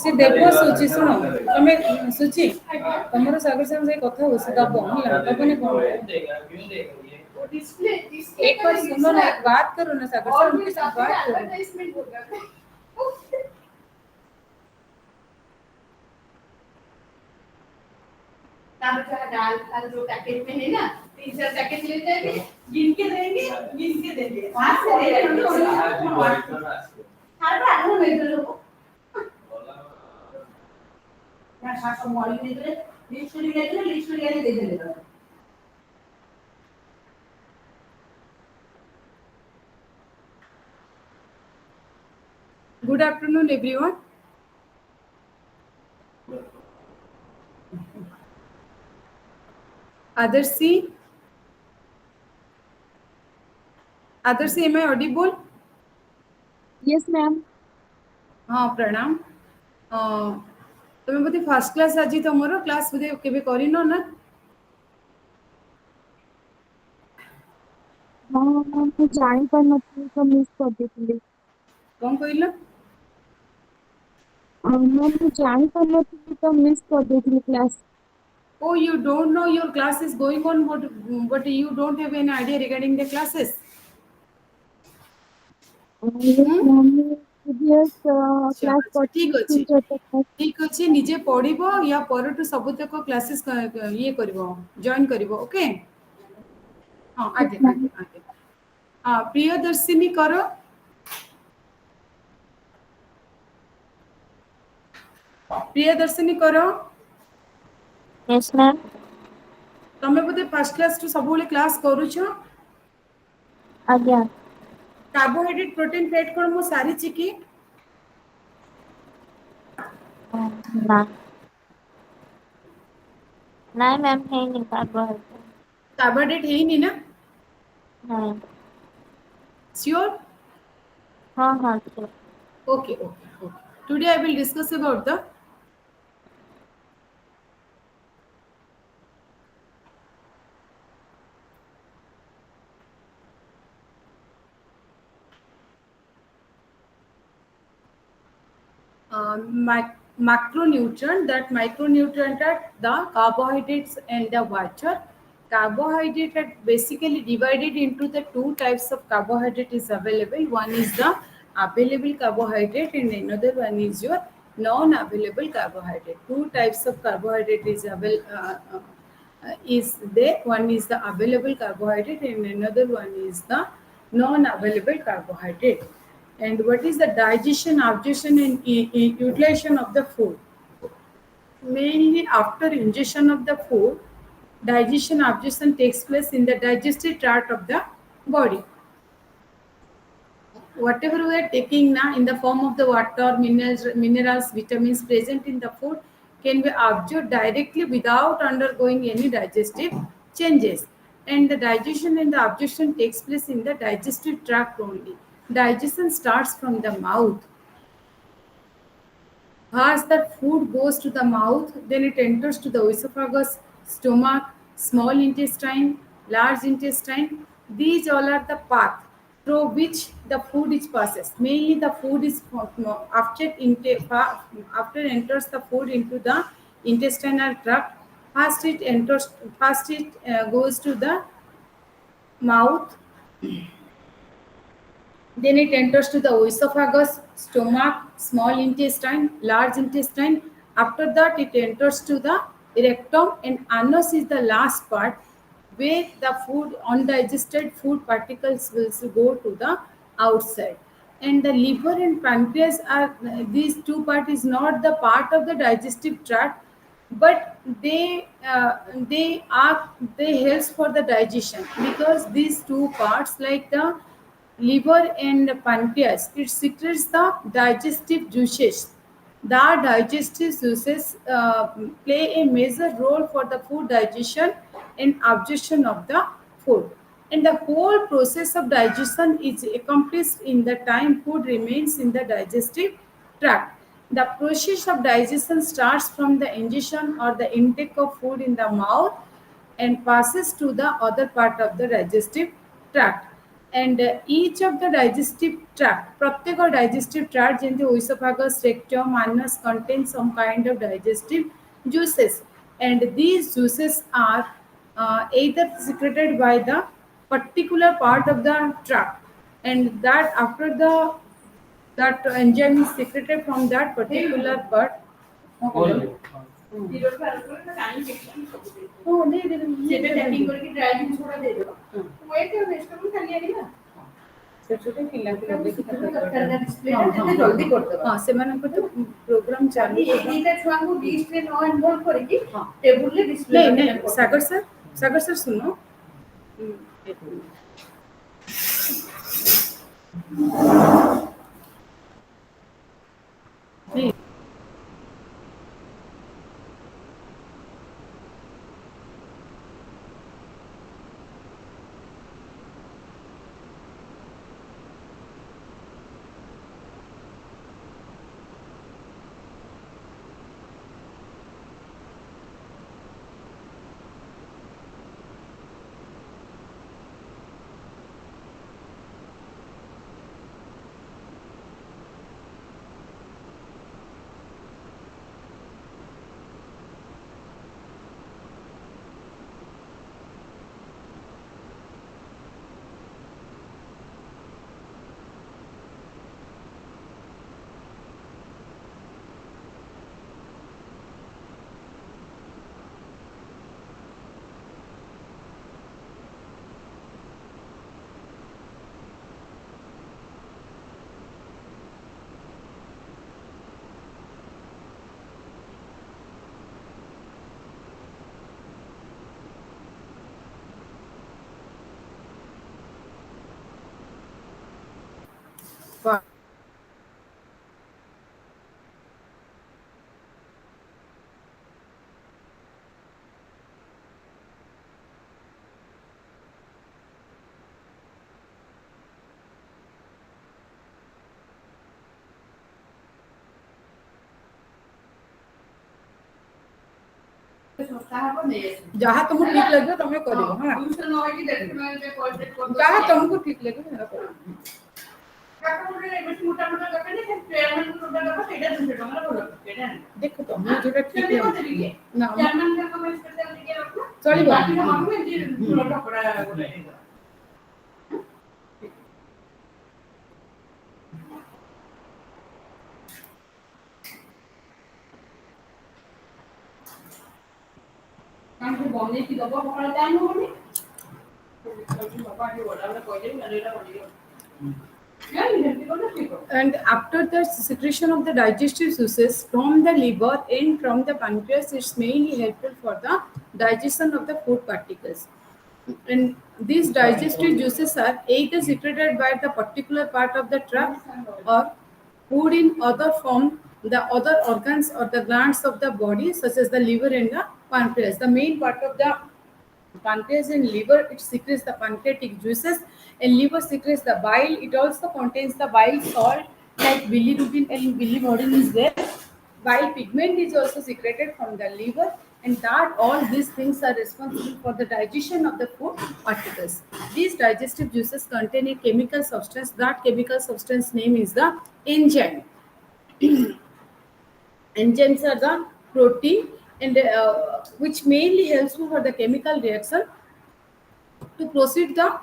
से देखो सुचि सुनो तमे सुचि तमरो सागर संग कथा हो से दबो होला दबने कोन एक बार सुनो ना एक बात करो ना सागर संग उनके साथ बात करो दाल का जो पैकेट में है ना 3-4 पैकेट ले जाएंगे गिन के देंगे वहां से ले लेंगे हर बार हम ले लो ना शासन मॉर्निंग में लिस्ट ले दे देगा Good afternoon, everyone. Adarshi, am I audible? Yes, ma'am. हाँ प्रणाम तुम्हें बोधे फर्स्ट क्लास आज तुम क्लास बोधे केबे करिन ना हाँ मैं जानी पर नथी तो मिस कर देती कौन कहला मैं जानी पर नथी तो मिस कर देती class Oh, you don't know your class is going on, but you don't have any idea regarding the classes. yes ma'am previous class अच्छा ठीक अच्छी करती ठीक अच्छी निजे पढ़िबो या परटू सबुतक क्लासेस ये करिवो जॉइन करिवो ओके हाँ आगे आगे आगे हाँ प्रियदर्शिनी करो प्रियदर्शिनी करो yes ma'am तमे बोधे फर्स्ट क्लास टू सब क्लास करूछो आज्ञा कार्बोहाइड्रेट प्रोटीन फैट कोन मो सारी चिकी ना नहीं मैम है नहीं कार्बोहाइड्रेट है ही नहीं ना नहीं श्योर हाँ हाँ sure. okay today I will discuss about the macronutrient. That micronutrient are the carbohydrates and the water. Carbohydrate are basically divided into the two types of carbohydrate is available. One is the available carbohydrate and another one is your non-available carbohydrate. Two types of carbohydrate is available. Is there. One is the available carbohydrate and another one is the non-available carbohydrate. And what is the digestion, absorption and utilization of the food? Mainly after ingestion of the food, digestion absorption takes place in the digestive tract of the body. Whatever we are taking now in the form of the water, minerals, vitamins present in the food can be absorbed directly without undergoing any digestive changes. And the digestion and the absorption takes place in the digestive tract only. Digestion starts from the mouth. As the food goes to the mouth, then it enters to the esophagus, stomach, small intestine, large intestine. These all are the path through which the food is passes. Mainly the food is after enters the food into the intestinal tract. First it goes to the mouth, then it enters to the esophagus, stomach, small intestine, large intestine. After that, it enters to the rectum, and anus is the last part where the food, undigested food particles will go to the outside. And the liver and pancreas are these two part is not the part of the digestive tract, but they helps for the digestion because these two parts like the liver and pancreas, it secretes the digestive juices. The digestive juices play a major role for the food digestion and absorption of the food. And the whole process of digestion is accomplished in the time food remains in the digestive tract. The process of digestion starts from the ingestion or the intake of food in the mouth and passes to the other part of the digestive tract. and each of the digestive tract, प्रत्येक digestive tract जैसे oesophagus, rectum, anus contain some kind of digestive juices, and these juices are either secreted by the particular part of the tract, and that after the that enzyme is secreted from that particular part. Oh, they packing करके dry juice थोड़ा दे दो। Wait और vegetable खाली आएगी ना। छोटे film के लगे कि करना डिस्प्ले ना जितने जल्दी करते हो। हाँ सेमानंको तो प्रोग्राम चालू है। ये छुआ को डिस्प्ले नो इन्वॉल्व करेगी। टेबल ले डिस्प्ले। नहीं सागर सर सुनो। नहीं जहाँ तुमको ठीक लगे तुम करो हाँ जहाँ तुमको ठीक लगे मेरा करो देखो तो मैं जो ठीक है ना चलिए बमने की दबा पकड़ा टाइम होगी and after the secretion of the digestive juices from the liver and from the pancreas is mainly helpful for the digestion of the food particles, and these digestive juices are either secreted by the particular part of the tract or poured in other form the other organs or the glands of the body such as the liver and the pancreas. The main part of the pancreas and liver, it secretes the pancreatic juices, and liver secretes the bile. It also contains the bile salt like bilirubin and biliverdin is there. Bile pigment is also secreted from the liver, and that all these things are responsible for the digestion of the food particles. These digestive juices contain a chemical substance. That chemical substance name is the enzyme. Enzymes are the protein, and which mainly helps for the chemical reaction to proceed the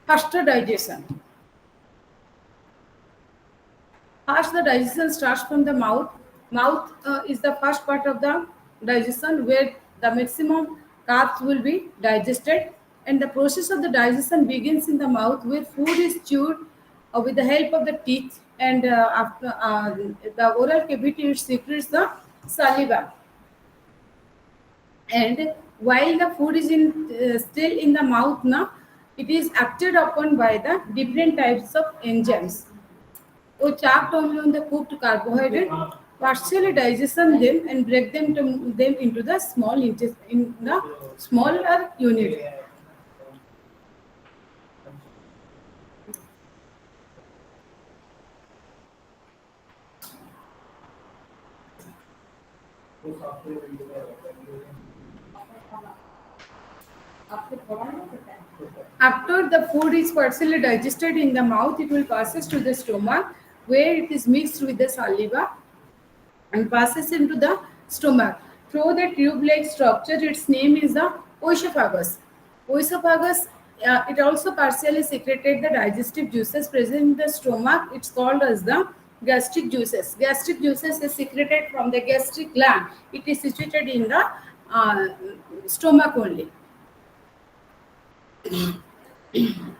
faster digestion. First, the digestion starts from the mouth. Mouth is the first part of the digestion where the maximum carbs will be digested, and the process of the digestion begins in the mouth where food is chewed with the help of the teeth, and after the oral cavity it secretes the saliva, and while the food is in still in the mouth now, it is acted upon by the different types of enzymes. So chopped only on the cooked carbohydrate, partially digestion them and break them into the in the smaller unit. After the food is partially digested in the mouth, it will passes to the stomach, where it is mixed with the saliva and passes into the stomach. Through the tube-like structure, its name is the oesophagus. Oesophagus, it also partially secreted the digestive juices present in the stomach. It's called as the gastric juices. Gastric juices is secreted from the gastric gland. It is situated in the uh, stomach only.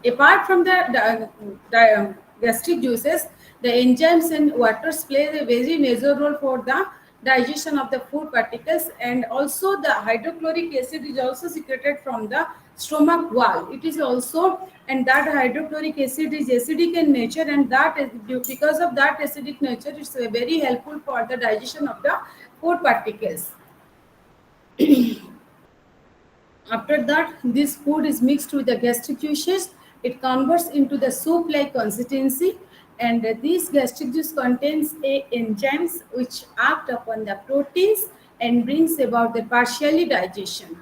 Apart from the gastric juices, the enzymes and waters play a very major role for the digestion of the food particles, and also the hydrochloric acid is also secreted from the stomach wall. It is also, and that hydrochloric acid is acidic in nature, and that is because of that acidic nature, it's very helpful for the digestion of the food particles. After that, this food is mixed with the gastric juices. It converts into the soup-like consistency, and this gastric juice contains enzymes which act upon the proteins and brings about the partially digestion.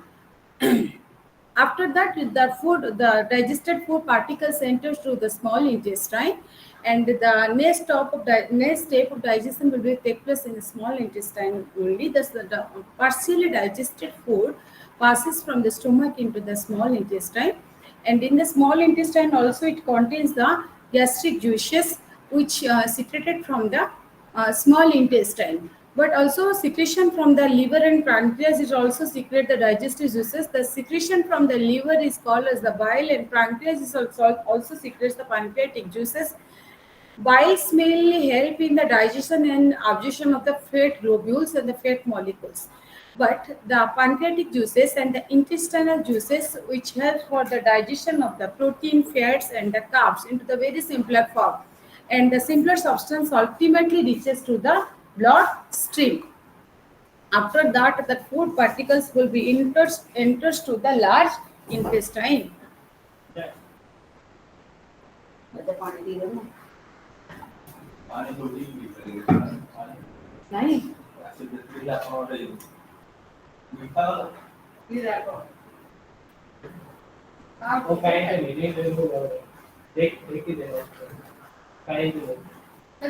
After that, the digested food particles enter through the small intestine, and the next step of digestion will take place in the small intestine only. Thus, the partially digested food passes from the stomach into the small intestine, and in the small intestine also it contains the gastric juices which secreted from the small intestine, but also secretion from the liver and pancreas is also secrete the digestive juices. The secretion from the liver is called as the bile, and pancreas is also secretes the pancreatic juices. Biles mainly help in the digestion and absorption of the fat globules and the fat molecules. But the pancreatic juices and the intestinal juices, which help for the digestion of the protein, fats, and the carbs into the very simpler form. And the simpler substance ultimately reaches to the blood stream. After that, the food particles will be enters to the large intestine. Nice.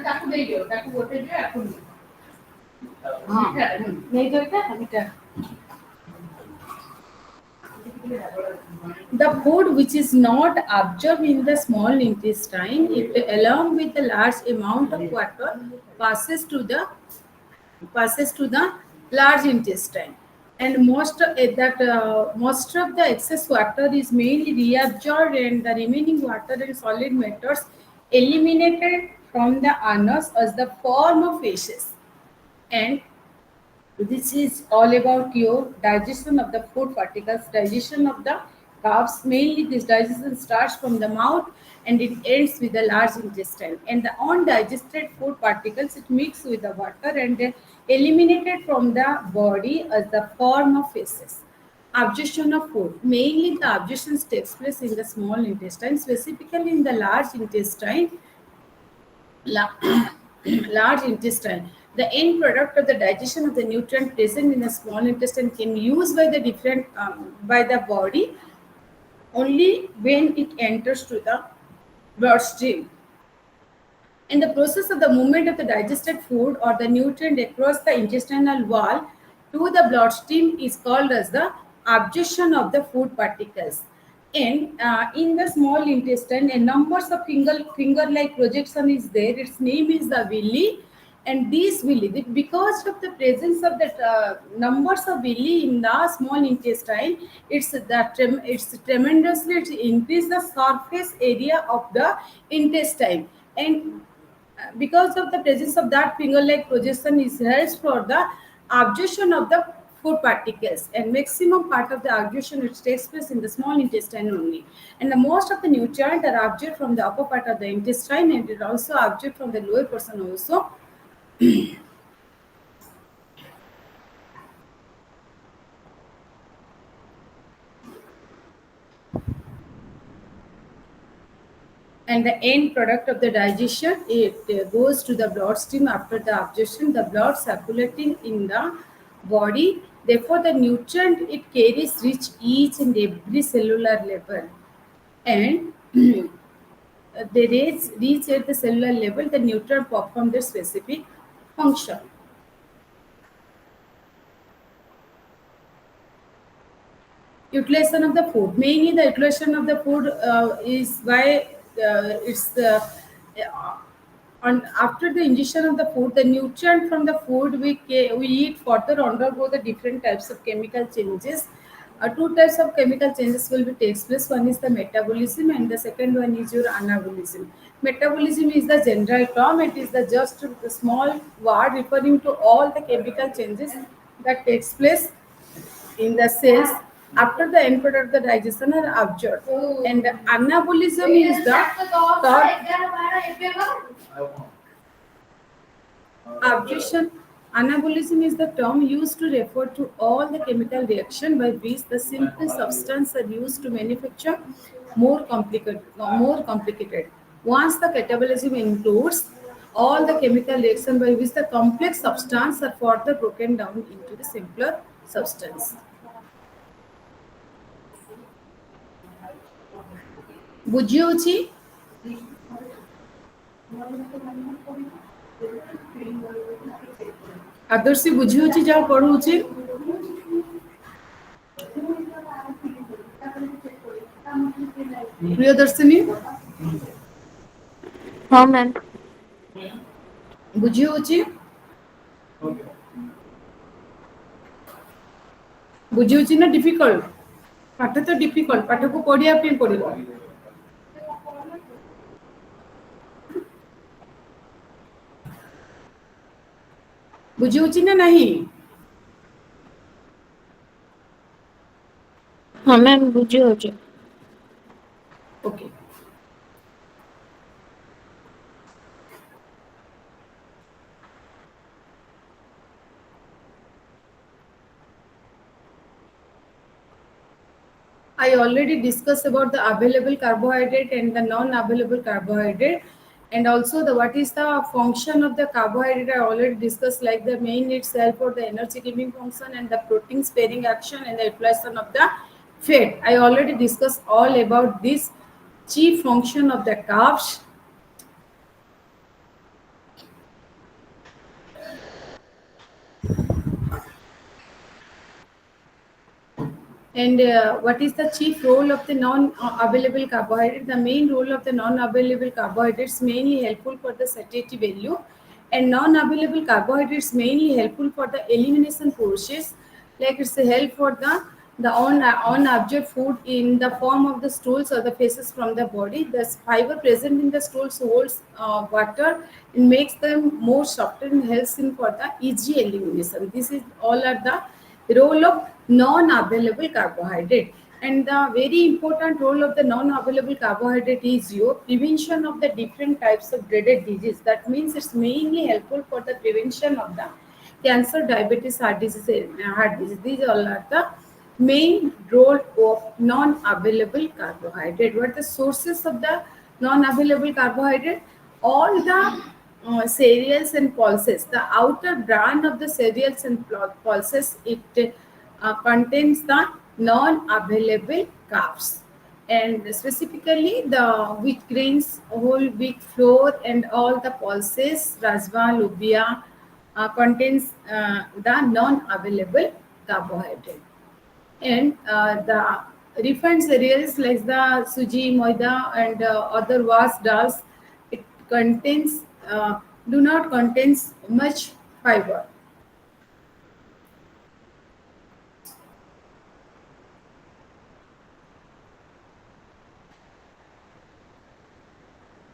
ତାକୁ ଦେଇଦିଅ ତାକୁ ଗୋଟେ ଦିଅ ଆକୁ ନେଇଦିଅ ଏଇଟା The food which is not absorbed in the small intestine, it along with the large amount of water passes to the large intestine, and most of the excess water is mainly reabsorbed, and the remaining water and solid matters eliminated from the anus as the form of feces. And this is all about your digestion of the food particles, digestion of the carbs. Mainly this digestion starts from the mouth and it ends with the large intestine, and the undigested food particles it mix with the water and eliminated from the body as the form of feces. Absorption of food, mainly the absorption takes place in the small intestine, specifically in the large intestine. La- Large intestine. The end product of the digestion of the nutrient present in the small intestine can be used by the different by the body only when it enters to the bloodstream. In the process of the movement of the digested food or the nutrient across the intestinal wall to the bloodstream is called as the absorption of the food particles. And in the small intestine, a numbers of finger-like projection is there. Its name is the villi, and these villi, because of the presence of the numbers of villi in the small intestine, it's tremendously increase the surface area of the intestine, and because of the presence of that finger-like projection is helps for the absorption of the food particles, and maximum part of the absorption which takes place in the small intestine only, and the most of the nutrients are absorbed from the upper part of the intestine, and it also absorbed from the lower portion also. And the end product of the digestion, it goes to the bloodstream after the absorption. The blood circulating in the body Therefore, the nutrient it carries reach each and every cellular level, and they reach at the cellular level, the nutrient perform their specific function. Utilization of the food. Mainly, the utilization of the food is why it's the on after the ingestion of the food, the nutrient from the food we eat further undergo the different types of chemical changes. Two types of chemical changes will be takes place. One is the metabolism, and the second one is your anabolism. Metabolism is the general term. It is the just the small word referring to all the chemical changes that takes place in the cells after the end product the digestion are absorbed, and anabolism is the third absorption. Anabolism is the term used to refer to all the chemical reaction by which the simple substance are used to manufacture more complicated. Once the catabolism includes all the chemical reaction by which the complex substance are further broken down into the simpler substance. ବୁଝିହେଉଛି ଆଦର୍ଶୀ ବୁଝିହେଉଛି ଯାହା ପଢଉଛି ପ୍ରିୟଦର୍ଶିନୀ हाँ ma'am. ବୁଝିହେଉଛି ବୁଝିହେଉଛି ନା difficult ପାଠ ତ difficult ପାଠକୁ ପଢିବା ପାଇଁ ପଡିବ ବୁଝିହେଉଛି ନା ନାହିଁ हाँ मैम बुझी होचे। Okay I already discussed about the available carbohydrate and the non-available carbohydrate, and also the what is the function of the carbohydrate. I already discussed like the main itself for the energy giving function and the protein sparing action and the utilization of the fat. I already discussed all about this chief function of the carbs. And what is the chief role of the non-available carbohydrate? The main role of the non-available carbohydrates mainly helpful for the satiety value, and non-available carbohydrates mainly helpful for the elimination process. Like it's a help for the unabsorbed food in the form of the stools or the faces from the body. The fiber present in the stools holds water and makes them more softer and helps in for the easy elimination. This is all are the role of non-available carbohydrate, and the very important role of the non-available carbohydrate is your prevention of the different types of dreaded disease. That means it's mainly helpful for the prevention of the cancer, diabetes, heart disease. These all are the main role of non-available carbohydrate. What are the sources of the non-available carbohydrate? All the cereals and pulses. The outer brand of the cereals and pulses, it contains the non-available carbs, and specifically the wheat grains, whole wheat flour, and all the pulses, rajma, lubia, contains the non-available carbohydrate, and the refined cereals like the suji, moida, and other was dals, it contains do not contains much fiber.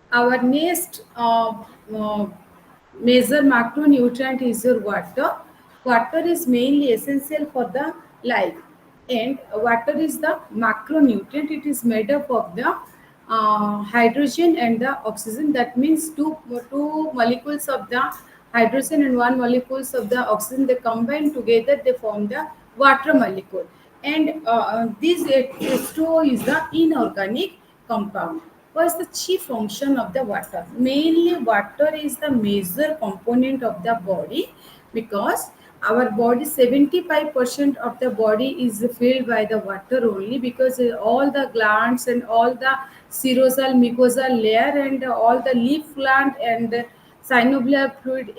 Our next major macronutrient is your water. Water is mainly essential for the life, and water is the macronutrient. It is made up of the hydrogen and the oxygen. That means two molecules of the hydrogen and one molecules of the oxygen, they combine together, they form the water molecule, and this H2O is the inorganic compound. What is the chief function of the water? Mainly, water is the major component of the body, because our body 75% of the body is filled by the water only, because all the glands and all the serosal mucosal layer and all the leaf gland and synovial fluid,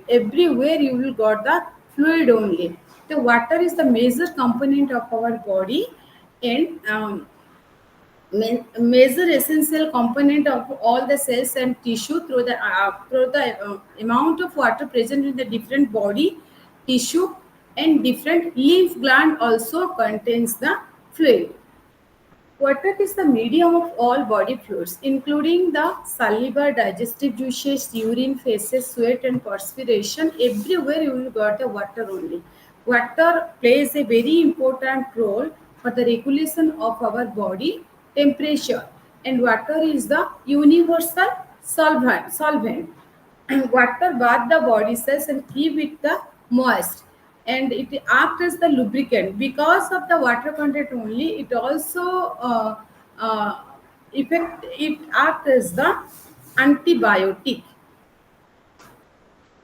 everywhere you will got the fluid only. The water is the major component of our body, and major essential component of all the cells and tissue. Through the amount of water present in the different body tissue, and different lymph gland also contains the fluid. Water is the medium of all body fluids, including the saliva, digestive juices, urine, feces, sweat, and perspiration. Everywhere you will got the water only. Water plays a very important role for the regulation of our body temperature, and water is the universal solvent. Water bath the body cells and keep it the moist, and it acts as the lubricant. Because of the water content only, it also uh, it acts as the antibiotic,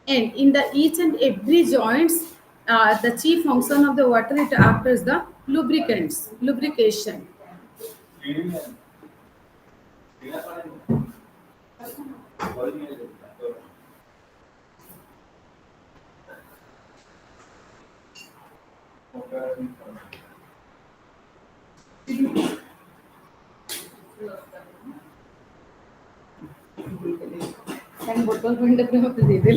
and in the each and every joints, the chief function of the water, it acts as the lubrication. बोतल दे दे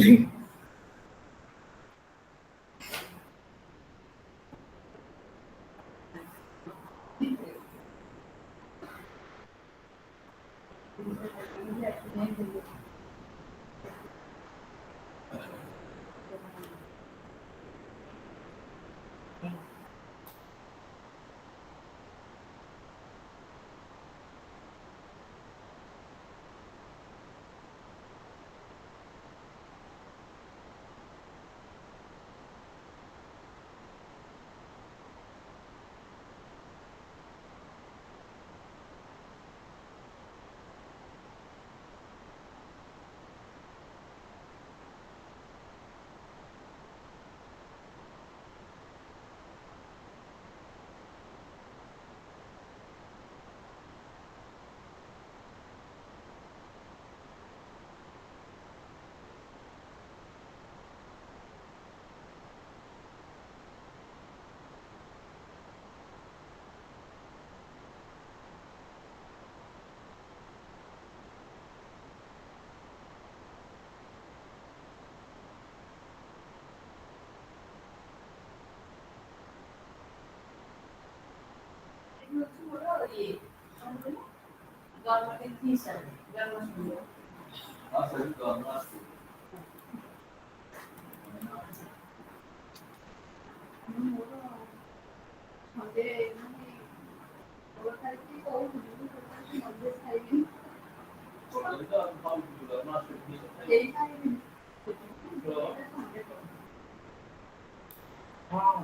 हाँ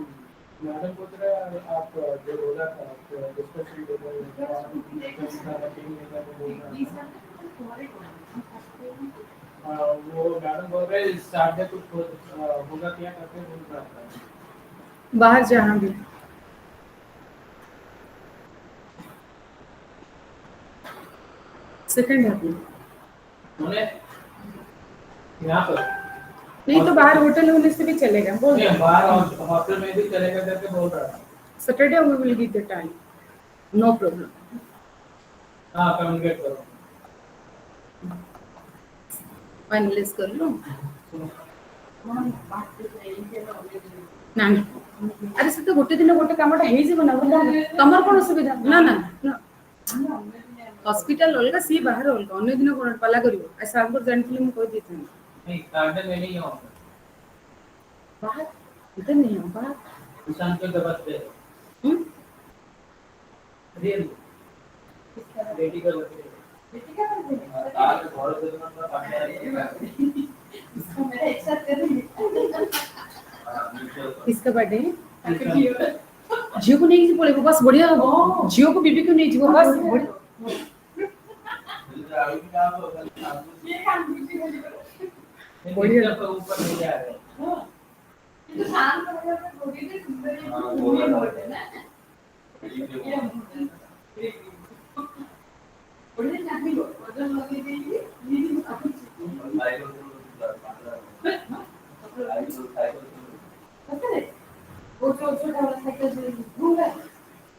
madam बोल रहे आप जो बोला था आप discussion बोल वो मैडम बोल रहे स्टार्ट में कुछ होगा क्या करते बोल रहा था बाहर जहाँ भी सेकंड है उन्हें यहाँ पर नहीं तो बाहर होटल होने से भी चलेगा, बोल नहीं बाहर हॉस्टल में भी चलेगा करके बोल रहा था Saturday we will give the time, no problem. हाँ कम्युनिकेट करो फाइनलाइज कर लो ना ना अरे से तो गोटे दिन गोटे कामटा हे जीव ना तमर कोन सुविधा ना ना ना हॉस्पिटल अलगा सी बाहर अलगा अन्य दिन कोन पाला करिवो आ सागर जानथिले म कह देथि नहीं गार्डन में नहीं हो बाहर इधर नहीं हो बाहर किसान के दबा पे रियल रेडी कर आज बहुत दिन का पानी इसका मेरा एक साथ कर इसका बर्थडे जियो को नहीं बोले बस बढ़िया हो जियो को बीबी को नहीं जियो बस बढ़िया ऊपर नहीं जा रहे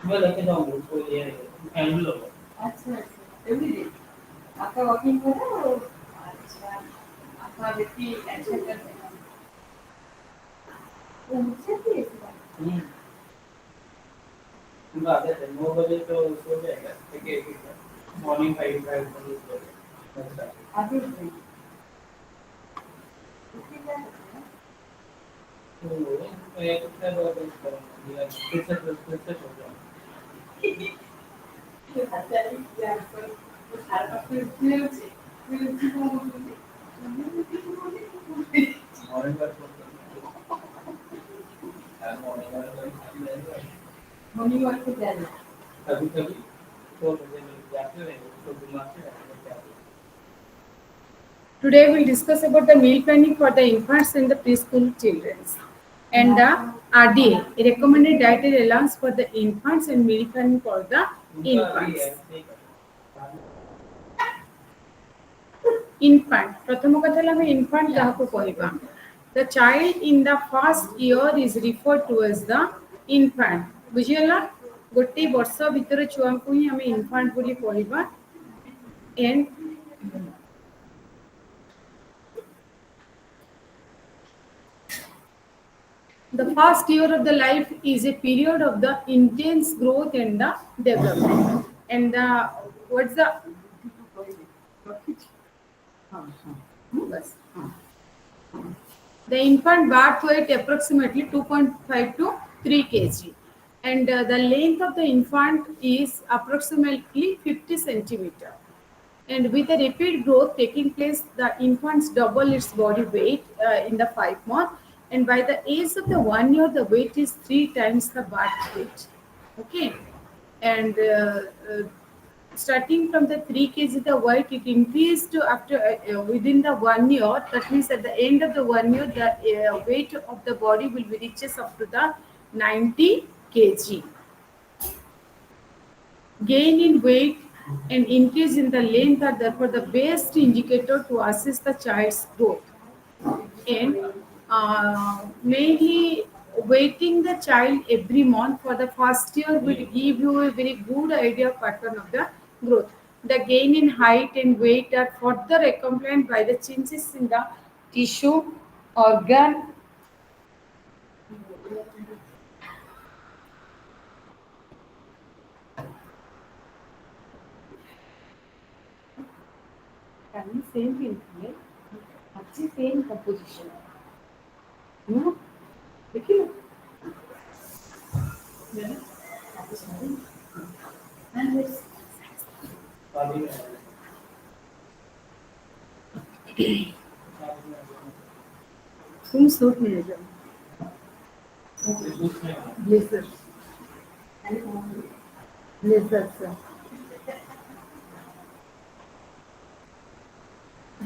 मैं लेके जाऊंगा उसको ये कैंडल होगा। अच्छा अच्छा एवरीडे आपका वॉकिंग हो रहा है अच्छा आपका व्यक्ति अच्छा करते हैं वो मुझसे भी ऐसी बात उनका आदत है 9 बजे तो सो जाएगा ठीक है ठीक है मॉर्निंग 5 बजे सो जाएगा आते हैं उसके क्या करते हैं तो एक हफ्ते बाद करूँगा फिर से सो जाऊंगा अच्छा क्या पर उस हर वक्त फिर उसी को बोलते morning work morning work mummy work पे जाना कभी कभी तो मुझे जाते रहेंगे तो घुमाते रहेंगे क्या Today we'll discuss about the meal planning for the infants and the preschool children and the RDA, recommended dietary allowance for the infants and meal planning for the उनका अभी infants. ऐसे ही Infant. प्रथम कथा ହେଲା ଆମେ infant ଯାହାକୁ କହିବା. The child in the first year is referred to as the infant. ବୁଝିଗଲା? ଗୋଟେ ବର୍ଷ ଭିତରେ ଛୁଆଙ୍କୁ ହିଁ ଆମେ infant ବୋଲି କହିବା. And the first year of the life is a period of the intense growth and the development. And the what's the the infant birth weight approximately 2.5 to 3 kg, and the length of the infant is approximately 50 centimeter. And with the rapid growth taking place, the infants double its body weight in the 5 months, and by the age of the 1 year, the weight is 3 times the birth weight. Okay, and starting from the 3 kg, the weight it increased to after within the 1 year. That means at the end of the 1 year, the weight of the body will be reaches up to the 90 kg. Gain in weight and increase in the length are therefore the best indicator to assess the child's growth. And mainly weighting the child every month for the first year will give you a very good idea pattern of the growth. The gain in height and weight are further accompanied by the changes in the tissue, organ, and same thing here, actually same composition. No? देखिए and let's शादी में तुम suit में जाओ उसमें blazer blazer sir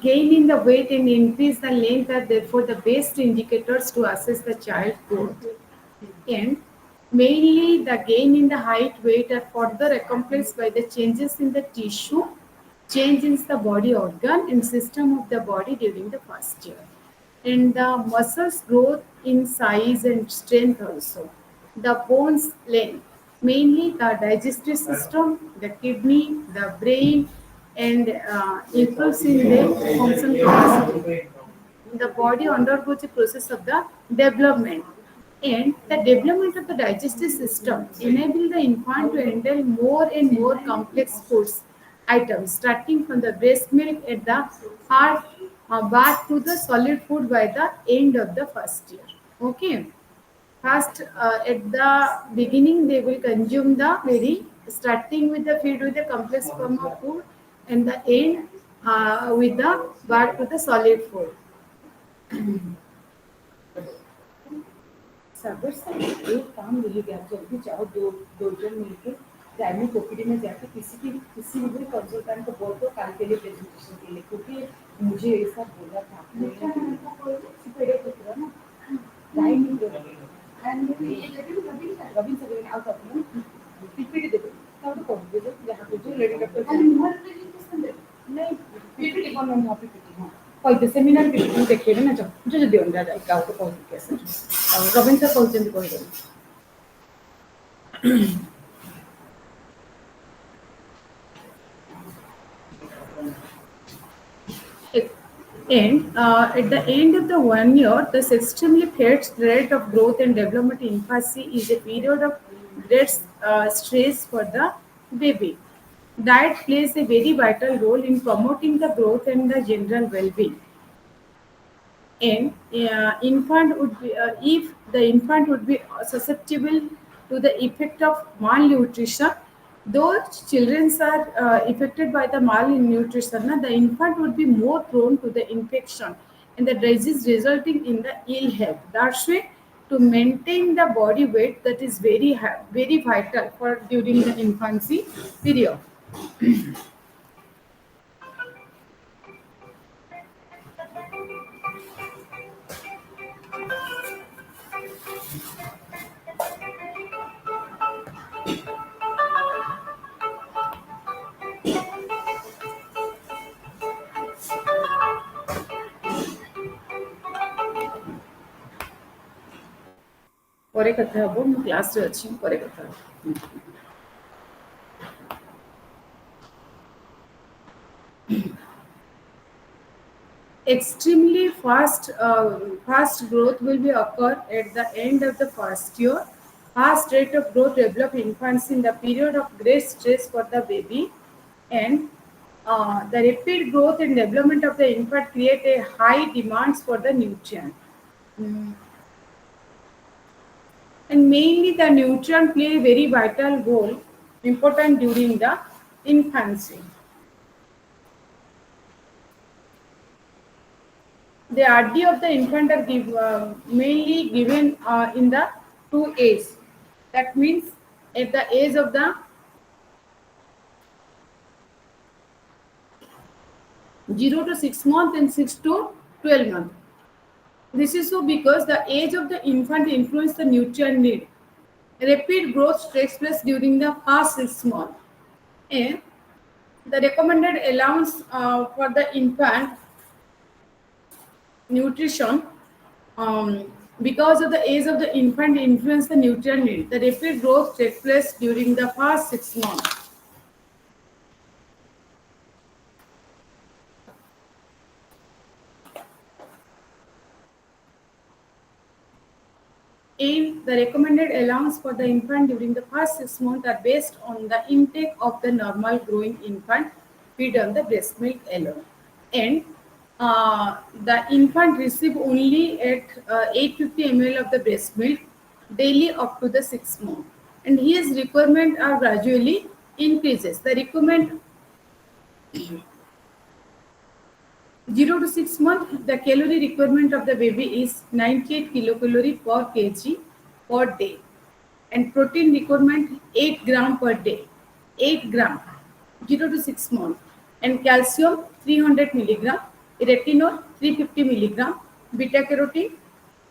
gain in the weight and increase the length are therefore the best indicators to assess the child growth. And mainly the gain in the height weight are further accomplished by the changes in the tissue, change in the body organ and system of the body during the first year. And the muscles growth in size and strength also. The bones length, mainly the digestive system, the kidney, the brain, and improves in the function capacity. The body undergoes a process of the development, and the development of the digestive system enable the infant to handle more and more complex foods items starting from the breast milk at the hard bath to the solid food by the end of the first year. Okay, first at the beginning they will consume the very starting with the feed with the complex form of food, and the end with the bath to the solid food. Server से एक काम मिलेगा, आप जल्दी जाओ, दो जन मिलके प्राइमरी ओपीडी में जाके किसी भी कंसल्टेंट को बोल दो कल के लिए प्रेजेंटेशन के लिए, क्योंकि मुझे ऐसा बोला था କହିଦେ ସେମିନାର ପିପିଟି ଦେଖେଇବେ ନା ଯଦି ଦିଅନ୍ତୁ କାହାକୁ କହିକି ଆସ ଆଉ ରବୀନ ସାର୍ କହୁଛନ୍ତି କହିଦେବେ And at the end of the 1 year, this extremely fast rate of growth and development in infancy is a period of great stress for the baby. Diet plays a very vital role in promoting the growth and the general well-being. And infant would be if the infant would be susceptible to the effect of malnutrition. Those children are affected by the malnutrition, the infant would be more prone to the infection and the disease resulting in the ill health. That's why to maintain the body weight that is very vital for during the infancy period. ପରେ କଥା ହବ ମୁଁ କ୍ଲାସରେ ଅଛି ପରେ କଥା ହବ extremely fast growth will be occur at the end of the first year. Fast rate of growth develop infancy in the period of great stress for the baby, and the rapid growth and development of the infant create a high demands for the nutrient. Mm. And mainly the nutrient play a very vital role important during the infancy. The RD of the infant are mainly given in the 2 A's. That means at the age of the 0 to 6 months and 6 to 12 months. This is so because the age of the infant influence the nutrient need. Rapid growth takes place during the first 6 months. And the recommended allowance for the infant nutrition because of the age of the infant influence the nutrient need. The rapid growth takes place during the first 6 months. And the recommended allowance for the infant during the first 6 months are based on the intake of the normal growing infant feed on the breast milk alone. And the infant receive only at 850 ml of the breast milk daily up to the 6 months. And his requirement are gradually increases. The requirement 0 to 6 months, the calorie requirement of the baby is 98 kilocalorie per kg per day, and protein requirement 8 gram per day, 8 gram, 0 to 6 months, and calcium 300 milligram, retinol 350 milligram, beta carotene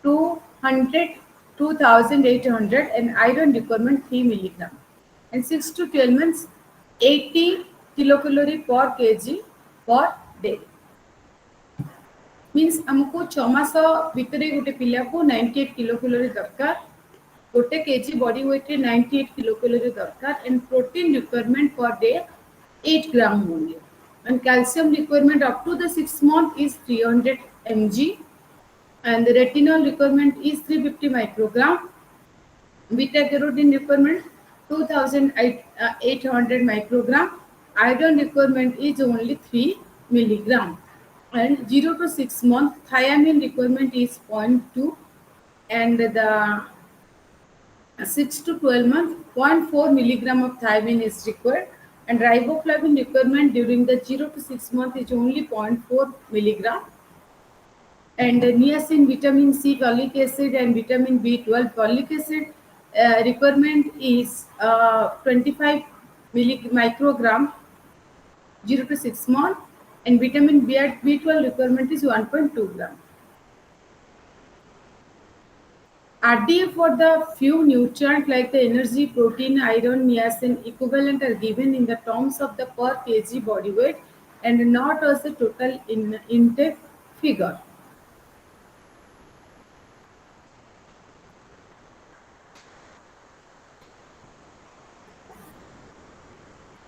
200, 2800, and iron requirement 3 milligram, and 6 to 12 months 80 kilocalorie per kg per day. Means आमको 6 मास भितर गोटे पिला को 98 kilocalorie दरकार गोटे KG body weight रे 98 kilocalorie दरकार and protein requirement per day 8 gram only and calcium requirement up to the 6 month is 300 mg and the retinol requirement is 350 microgram, beta carotene requirement 2800 microgram, iron requirement is only 3 milligram. And 0 to 6 month thiamine requirement is 0.2, and the 6 to 12 month 0.4 milligram of thiamine is required, and riboflavin requirement during the 0 to 6 month is only 0.4 milligram, and niacin, vitamin C, folic acid, and vitamin B12 folic acid requirement is 25 microgram 0 to 6 month, and vitamin B12 requirement is 1.2 gram. RDA for the few nutrients like the energy, protein, iron, niacin equivalent are given in the terms of the per kg body weight and not as a total intake figure.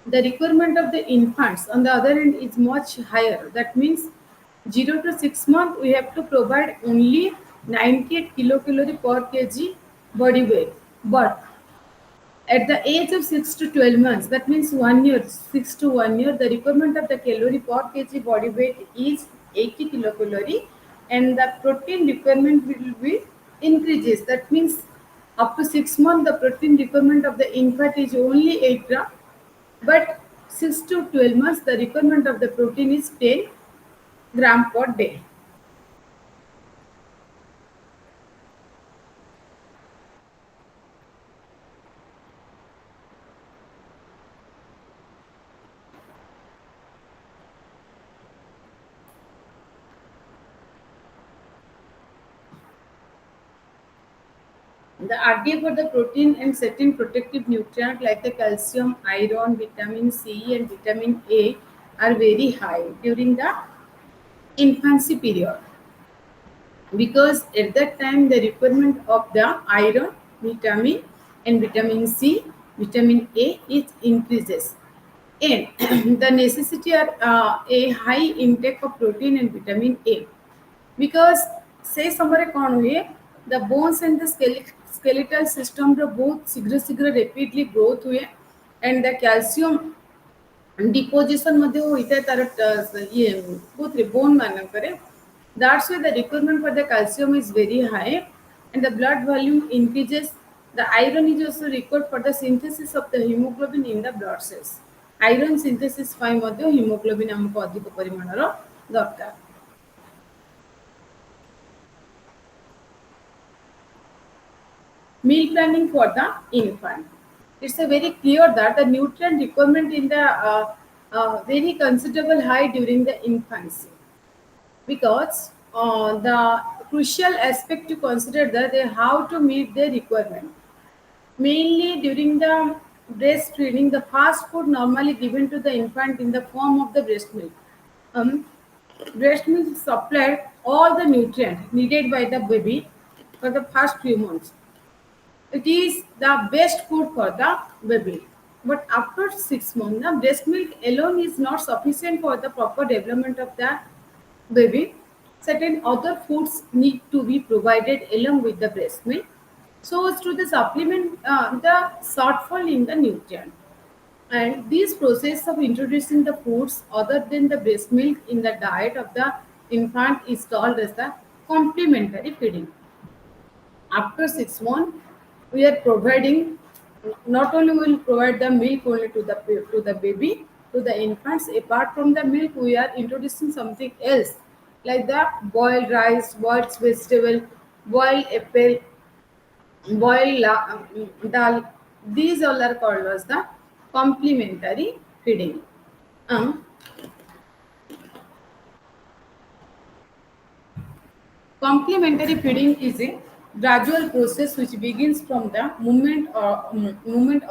The requirement of the infants on the other end is much higher. That means 0 to 6 months we have to provide only 98 kilocalorie per kg body weight. But at the age of 6 to 12 months, that means 1 year, 6 to 1 year, the requirement of the calorie per kg body weight is 80 kilocalorie and the protein requirement will be increases. That means up to 6 months, the protein requirement of the infant is only 8 gram, but 6 to 12 months, the requirement of the protein is 10 gram per day. The RDA for the protein and certain protective nutrients like the calcium, iron, vitamin C, and vitamin A are very high during the infancy period because at that time the requirement of the iron, vitamin, and vitamin C, vitamin A is increases, and the necessity are a high intake of protein and vitamin A because say somewhere कौन हुए the bones and the skeletal system ର बहुत शीघ्र शीघ्र rapidly growth हुए and the calcium deposition ମଧ୍ୟ ହୋଇଥାଏ ତାର ଇଏ କୋଉଥିରେ ବୋନ୍ ମାନଙ୍କରେ that's why the requirement for the calcium is very high and the blood volume increases. The iron is also required for the synthesis of the hemoglobin in the blood cells. Iron synthesis ପାଇଁ ମଧ୍ୟ hemoglobin ଆମକୁ ଅଧିକ ପରିମାଣର ଦରକାର. Meal planning for the infant. It's a very clear that the nutrient requirement in the very considerable high during the infancy because the crucial aspect to consider that they how to meet their requirement. Mainly during the breastfeeding, the fast food normally given to the infant in the form of the breast milk. Breast milk supplied all the nutrients needed by the baby for the first few months. It is the best food for the baby. But after 6 months, the breast milk alone is not sufficient for the proper development of the baby. Certain other foods need to be provided along with the breast milk so as to the supplement the shortfall in the nutrient. And this process of introducing the foods other than the breast milk in the diet of the infant is called as the complementary feeding. After 6 months, we are providing not only will provide the milk only to the baby to the infants. Apart from the milk, we are introducing something else like the boiled rice, boiled vegetable, boiled apple, dal. These all are called as the complementary feeding. Um, Complementary feeding is a gradual process which begins from the movement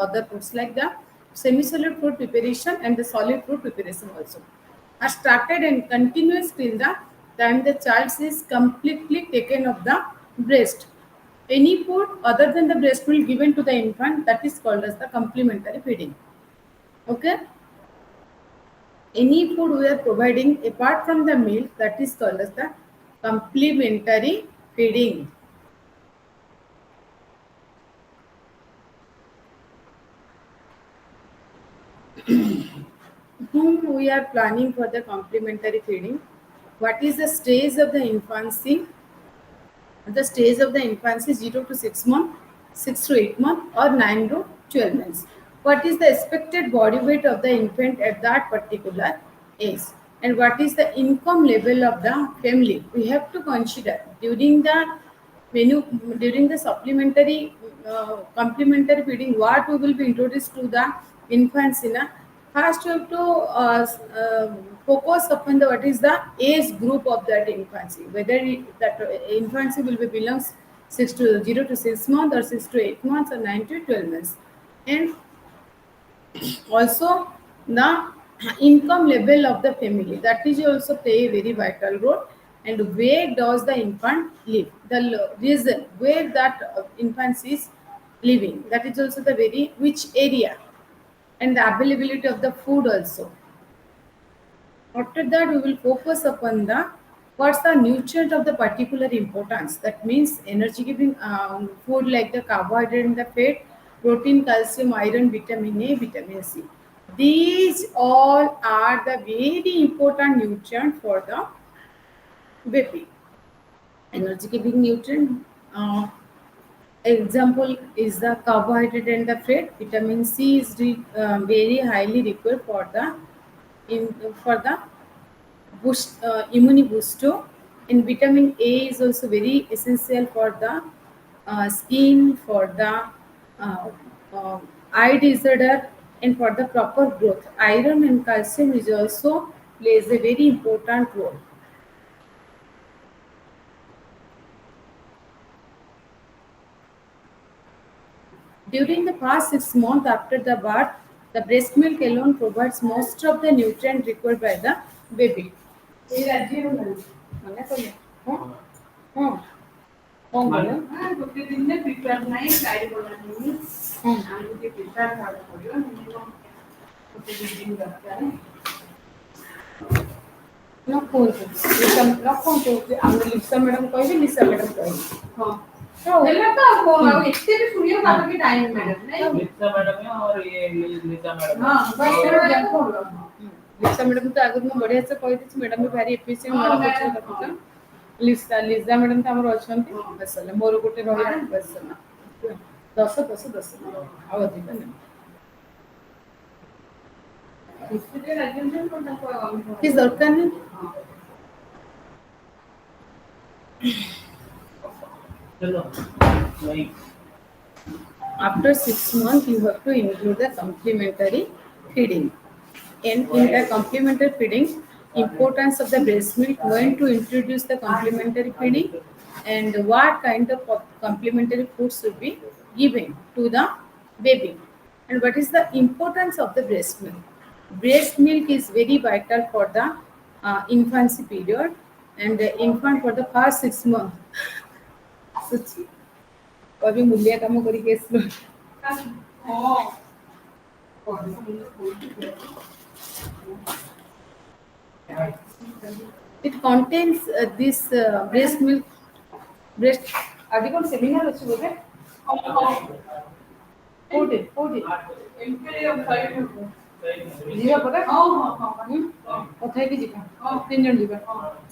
other foods like the semi-solid food preparation and the solid food preparation also are started and continuous till the time the child is completely taken of the breast. Any food other than the breast milk given to the infant that is called as the complementary feeding. Okay. Any food we are providing apart from the milk that is called as the complementary feeding. Whom we are planning for the complementary feeding? What is the stage of the infancy? The stage of the infancy 0 to 6 months, 6 to 8 months, or 9 to 12 months. What is the expected body weight of the infant at that particular age? And what is the income level of the family? We have to consider during the menu, during the supplementary complementary feeding, what we will be introduced to the infants in a first you have to focus upon the what is the age group of that infancy, whether that infancy will be belongs 6 to 0 to 6 months, or 6 to 8 months, or 9 to 12 months. And also the income level of the family, that is also play a very vital role. And where does the infant live, the reason where that infant is living, that is also the very which area, and the availability of the food also. After that, we will focus upon the what's the nutrient of the particular importance. That means energy giving food like the carbohydrate and the fat, protein, calcium, iron, vitamin A, vitamin C. These all are the very important nutrient for the baby. Energy giving nutrient. Example is the carbohydrate and the fat. Vitamin C is very highly required for the boost immune booster. And vitamin A is also very essential for the skin, for the uh, uh, eye disorder, and for the proper growth. Iron and calcium is also plays a very important role. During the past 6 months after the birth, the breast milk alone provides most of the nutrient required by the baby. এই রাজ্যের মানে কইলে হ্যাঁ হ্যাঁ কোন বলে ଗୋଟେ ଦିନରେ ପ୍ରିପେୟାର ନାହିଁ ଗାଇଡ ବନାନି ଆମେ ଗୋଟେ ପ୍ରିପେୟାର ହେବାକୁ ପଡ଼ିବ ମିନିମମ୍ ଗୋଟେ ଦୁଇ ଦିନ ଦରକାର ନ କୁହନ୍ତୁ ନ କୁହନ୍ତୁ ଆମେ ଲିସା ମ୍ୟାଡ଼ାମ କହିବେ ଲିସା ମ୍ୟାଡ଼ାମ କହିବେ ହଁ ହେଲା ତ ଆଉ ଏତେ ବି ଶୁଣିବାକୁ ଆମର ବି ଟାଇମ୍ ମ୍ୟାଡ଼ାମ ନାଇଁ लिसा मैडम है और ये लिसा मैडम ହଁ ଲିସା ମ୍ୟାଡ଼ାମ ତ ଆଗରୁ ମୁଁ ବଢ଼ିଆ ସେ କହିଦେଇଛି ମ୍ୟାଡ଼ାମ ବି ଭାରି ଏଫିସିଏଣ୍ଟ ମ୍ୟାଡ଼ାମ ଅଛନ୍ତି କଥା ଲିଜା ମ୍ୟାଡ଼ାମ ତ ଆମର ଅଛନ୍ତି ବସ୍ ହେଲା ମୋର ଗୋଟେ ରହିଲା ବସ୍ ହେଲା 10 ଆଉ ଅଧିକ ନାହିଁ କିଛି ଦରକାର ନାହିଁ चलो वही after 6 months you have to include the complementary feeding. And in the complementary feeding, importance of the breast milk, when to introduce the complementary feeding, and what kind of complementary food should be given to the baby, and what is the importance of the breast milk. Breast milk is very vital for the infancy period, and the infant for the first 6 months. कभी मूल्य काम करी it contains this breast milk breast आदि कौन seminar अच्छी बोले कोडी जीवा पका कथा की जीवा 3 जन जीवा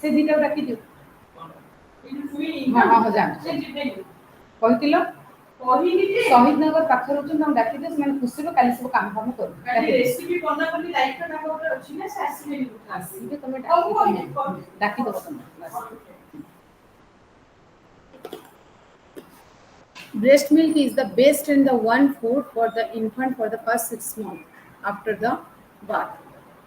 से दीटा डाकी दियो हां जा କହିଥିଲ ଶହୀଦ ନଗର ପାଖରେ ରହୁଛନ୍ତି ତାଙ୍କୁ ଡାକିଦିଅ ସେମାନେ ଖୁସିରେ କାଲି ସବୁ କାମ ଫାମ କରୁ ରେସିପି ବନା ବୋଲି ଦାୟିତ୍ୱ ତାଙ୍କ ଉପରେ ଅଛି ନା ସେ ଆସିବେ ତମେ ଡାକିଦବ ତମେ breast milk is the best and the one food for the infant for the first 6 months after the birth.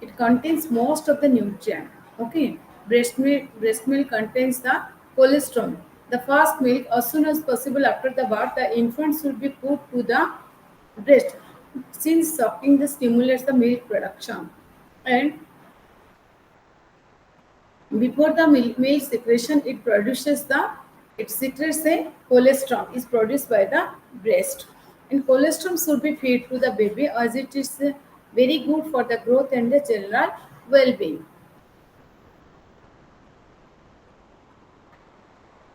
It contains most of the nutrient. Okay, breast milk contains the cholesterol. The first milk, as soon as possible after the birth, the infant should be put to the breast, since sucking the stimulates the milk production. And before the milk secretion, it secretes a cholesterol is produced by the breast, and cholesterol should be fed to the baby as it is very good for the growth and the general well-being.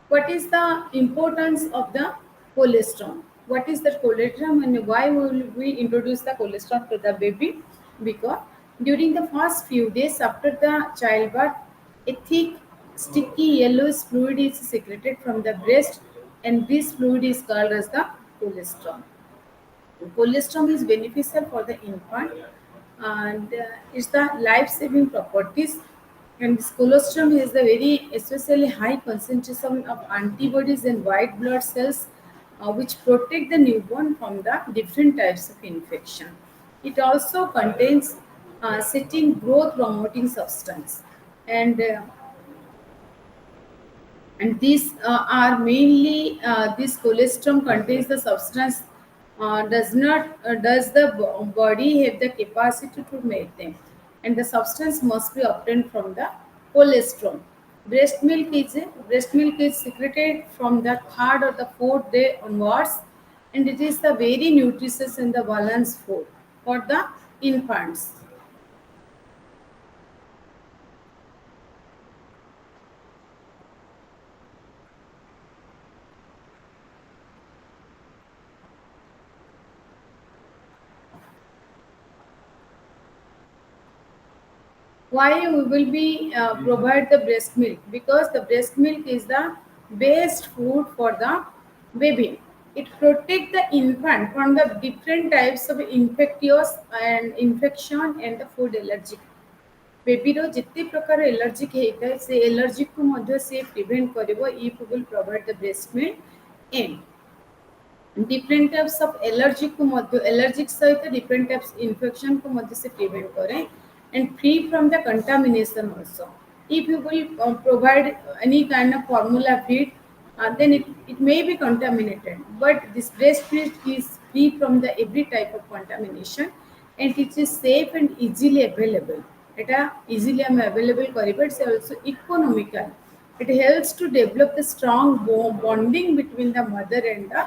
What is the importance of the cholesterol? What is the cholesterol and why will we introduce the cholesterol to the baby? Because during the first few days after the childbirth, a thick, sticky yellowish fluid is secreted from the breast, and this fluid is called as the cholesterol. Cholesterol is beneficial for the infant, and it's the life-saving properties. And this cholesterol has the very especially high concentration of antibodies and white blood cells, which protect the newborn from the different types of infection. It also contains certain growth promoting substance, and and these are mainly this colostrum contains the substance does the body have the capacity to make them, and the substance must be obtained from the colostrum. Breast milk is secreted from the third or the fourth day onwards, and it is the very nutritious and the balanced food for the infants. Why we will be provide the breast milk? Because the breast milk is the best food for the baby. It protect the infant from the different types of infectious and infection and the food allergic. बेबीर जिते प्रकार allergic होता है से allergic को मध्य से prevent करिवो if we will provide the breast milk and different types of allergic को मध्य allergic सहित different types infection को मध्य से prevent करें and free from the contamination also. If you will provide any kind of formula feed, then it may be contaminated, but this breastfeed is free from the every type of contamination and it is safe and easily available. এটা easily ଆମେ available କରିବା. It's also economical. It helps to develop the strong bonding between the mother and the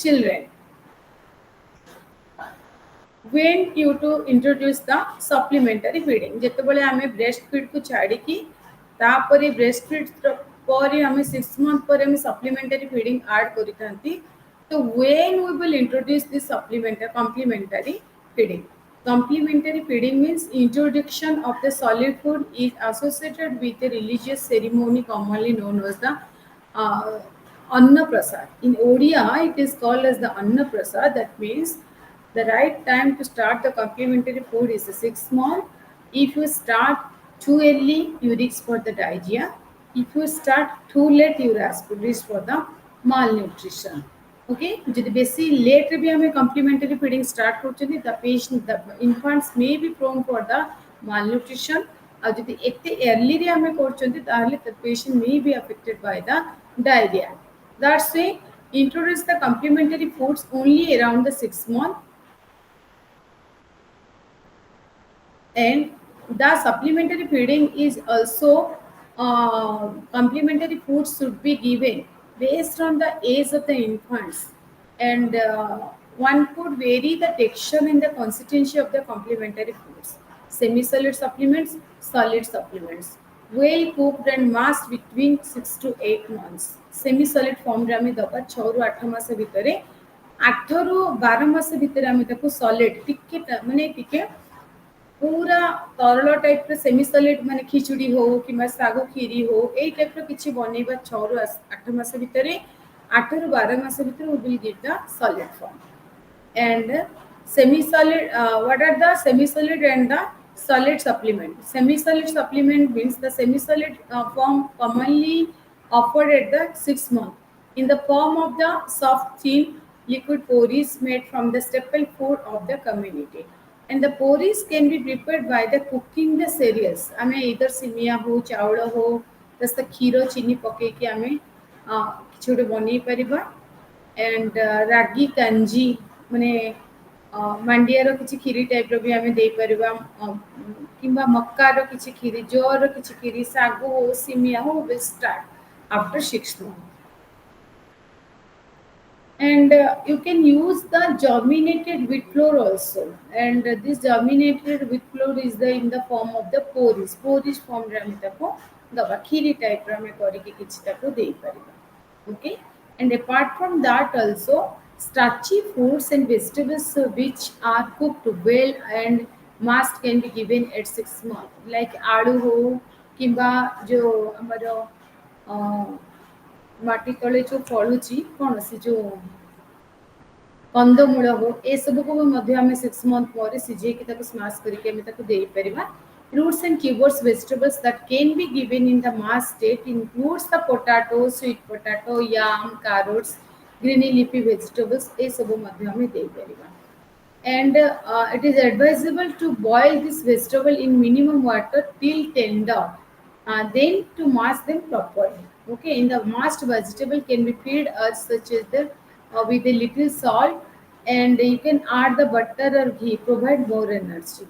children. When you to introduce the supplementary feeding, ଯେତେବେଳେ ଆମେ breast feed को ଛାଡ଼ିକି ତାପରେ breast feed ପରେ ଆମେ 6 month ପରେ ଆମେ supplementary feeding add କରିଥାନ୍ତି. So when we will introduce this supplementary complementary feeding. Complementary feeding means introduction of the solid food is associated with a religious ceremony commonly known as the uh, Anna Prasad. In Odia, it is called as the Anna Prasad. That means the right time to start the complementary food is the 6 month. If you start too early, you risk for the diarrhea. If you start too late, you risk for the malnutrition. Okay, যদি বেশি late রে भी हमें complementary feeding start করছেন the infants may be prone for the malnutrition. और যদি एते early रे हमें করছেন তাহলে the patient may be affected by the diarrhea. That's why introduce the complementary foods only around the 6 month, and the supplementary feeding is also complementary foods should be given based on the age of the infants, and one could vary the texture and the consistency of the complementary foods. Semi-solid supplements, solid supplements, well cooked and masked between 6 to 8 months. Semi-solid form रे हमें दबा 6 ରୁ 8 ମାସ ଭିତରେ 8 ରୁ 12 ମାସ ଭିତରେ ଆମେ ତାକୁ solid ଟିକେ ମାନେ ଟିକେ पूरा तरल टाइप सेमी सॉलिड माने खिचड़ी हो कि साग खीरी हो ए टाइप किसी बनइबा 6 ରୁ 8 मास भितर 8 ରୁ 12 मास भितर we will give the solid form. And semi-solid, what are the semi-solid and the solid supplement? Semi-solid supplement means the semi-solid form commonly offered at the 6 month in the form of the soft thin liquid porridge made from the staple food of the community. And the porridge can be prepared by the cooking the cereals. आमे either सिमिया हो चावल हो तस क्षीर चीनी पके कि आमे किछि गोटे बनै परिबा. And रागी कंजी माने मांडिया रो किछि खीरी टाइप रो भी आमे दे परिबा किंबा मक्का रो किछि खीरी जोर रो किछि खीरी सागु हो सिमिया हो will start after 6 months. And you can use the germinated wheat flour also, and this germinated wheat flour is the in the form of the porridge form रे हम ताको दबा खीरी टाइप रे हमें करी के किछि ताको देई परिबा. Okay, and apart from that also starchy foods and vegetables which are cooked well and must can be given at 6 months, like आलू हो किंबा जो हमरो माटी तले जो फलुची कौन सी जो कंदमूल हो ए सब को मध्य हमें 6 मंथ पर सिझे कि ताको स्मैश करके हमें ताको दे परिबा. Fruits and tubers vegetables that can be given in the mass state includes the potato, sweet potato, yam, carrots, greeny leafy vegetables ए सब मध्य हमें दे परिबा. And it is advisable to boil this vegetable in minimum water till tender. then to mask them properly. Okay, in the masked vegetable can be fed as such as the with a little salt, and you can add the butter or ghee, provide more energy.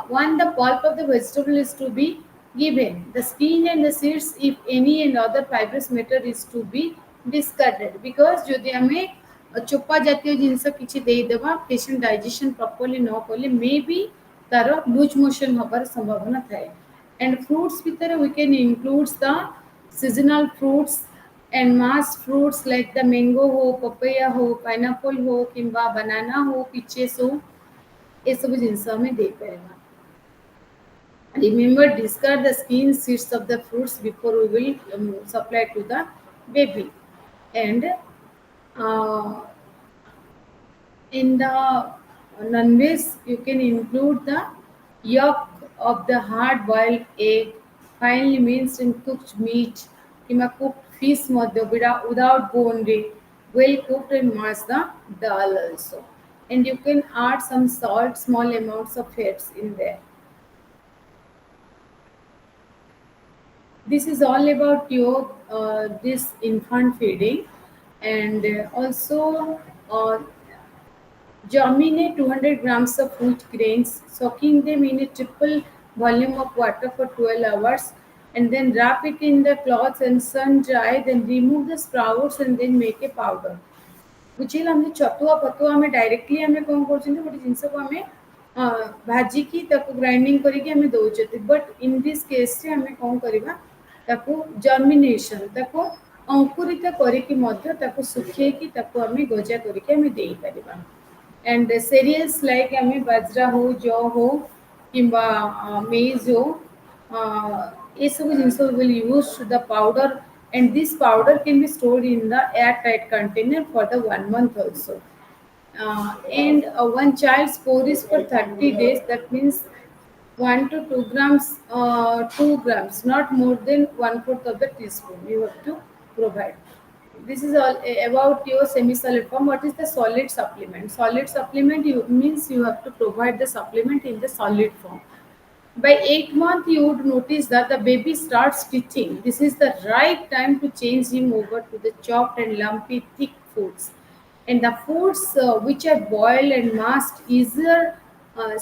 One, the pulp of the vegetable is to be given. The skin and the seeds, if any, and other fibrous matter is to be discarded, because ଯଦି ଆମେ ଚୋପା ଜାତୀୟ ଜିନିଷ କିଛି ଦେଇଦେବା patient digestion properly ନ କଲେ ମେ ବି ତାର ଲୁଜ୍ ମୋସନ୍ ହେବାର ସମ୍ଭାବନା ଥାଏ. And fruits ଭିତରେ we can include the seasonal fruits and mass fruits like the mango हो, papaya हो, pineapple हो କିମ୍ବା banana हो, peaches हो, ଏସବୁ ଜିନିଷ ଆମେ ଦେଇପାରିବା. Remember, discard the skin seeds of the fruits before we will supply to the baby. And uh, in the non-veg, you can include the yolk of the hard-boiled egg, finely minced and cooked meat, cooked fish without bone, well cooked and mash the dal also. And you can add some salt, small amounts of fats in there. This is all about your this infant feeding. And also uh, germinate 200 grams of wheat grains, soaking them in a triple volume of water for 12 hours, and then wrap it in the cloth and sun dry, then remove the sprouts and then make a powder. ବୁଝିଲ ଆମେ ଛତୁଆ ଫତୁଆ ଆମେ directly ଆମେ କ'ଣ କରୁଛନ୍ତି ଗୋଟେ ଜିନିଷକୁ ଆମେ ଭାଜିକି ତାକୁ ଗ୍ରାଇଣ୍ଡିଙ୍ଗ କରିକି ଆମେ ଦେଉଛନ୍ତି, ବଟ୍ ଇନ୍ ଦିସ୍ କେସ୍ରେ ଆମେ କ'ଣ କରିବା ତାକୁ ଜର୍ମିନେସନ୍ ତାକୁ ଅଙ୍କୁରିତ କରିକି ମଧ୍ୟ ତାକୁ ଶୁଖେଇକି ତାକୁ ଆମେ ଗଜା କରିକି ଆମେ ଦେଇପାରିବା. And cereals like ଆମେ ବାଜରା ହଉ, ଜଅ ହଉ କିମ୍ବା maize ହଉ, ଏସବୁ ଜିନିଷ will use the powder, and this powder can be stored in the airtight container for the 1 month also. And one child's porridge for 30 days, that means 1 to 2 grams, 2 grams, not more than 1/4 of the teaspoon you have to provide. This is all about your semi-solid form. What is the solid supplement? Solid supplement means you have to provide the supplement in the solid form. By 8 months, you would notice that the baby starts teething. This is the right time to change him over to the chopped and lumpy thick foods. And the foods which are boiled and masked easier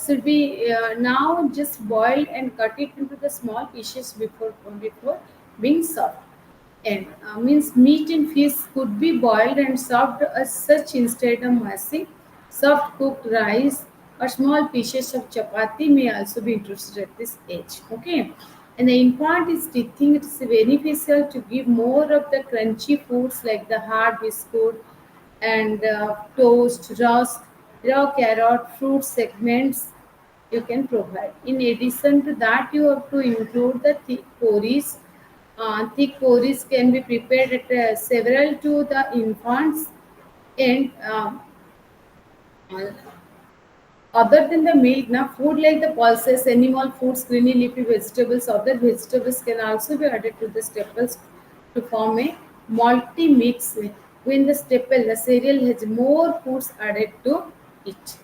should be now just boiled and cut it into the small pieces before being served. And means meat and fish could be boiled and served as such instead of mashing. Soft cooked rice or small pieces of chapati may also be introduced at this age. Okay, and the infant is teething. It is beneficial to give more of the crunchy foods like the hard biscuit and toast, rusk, raw carrot, fruit segments you can provide. In addition to that, you have to include the thick porridge. Thick porridge can be prepared at several to the infants, and uh, other than the milk, now food like the pulses, animal foods, greeny leafy vegetables, other vegetables can also be added to the staples to form a multi-mix. When the staple, the cereal has more foods added to it.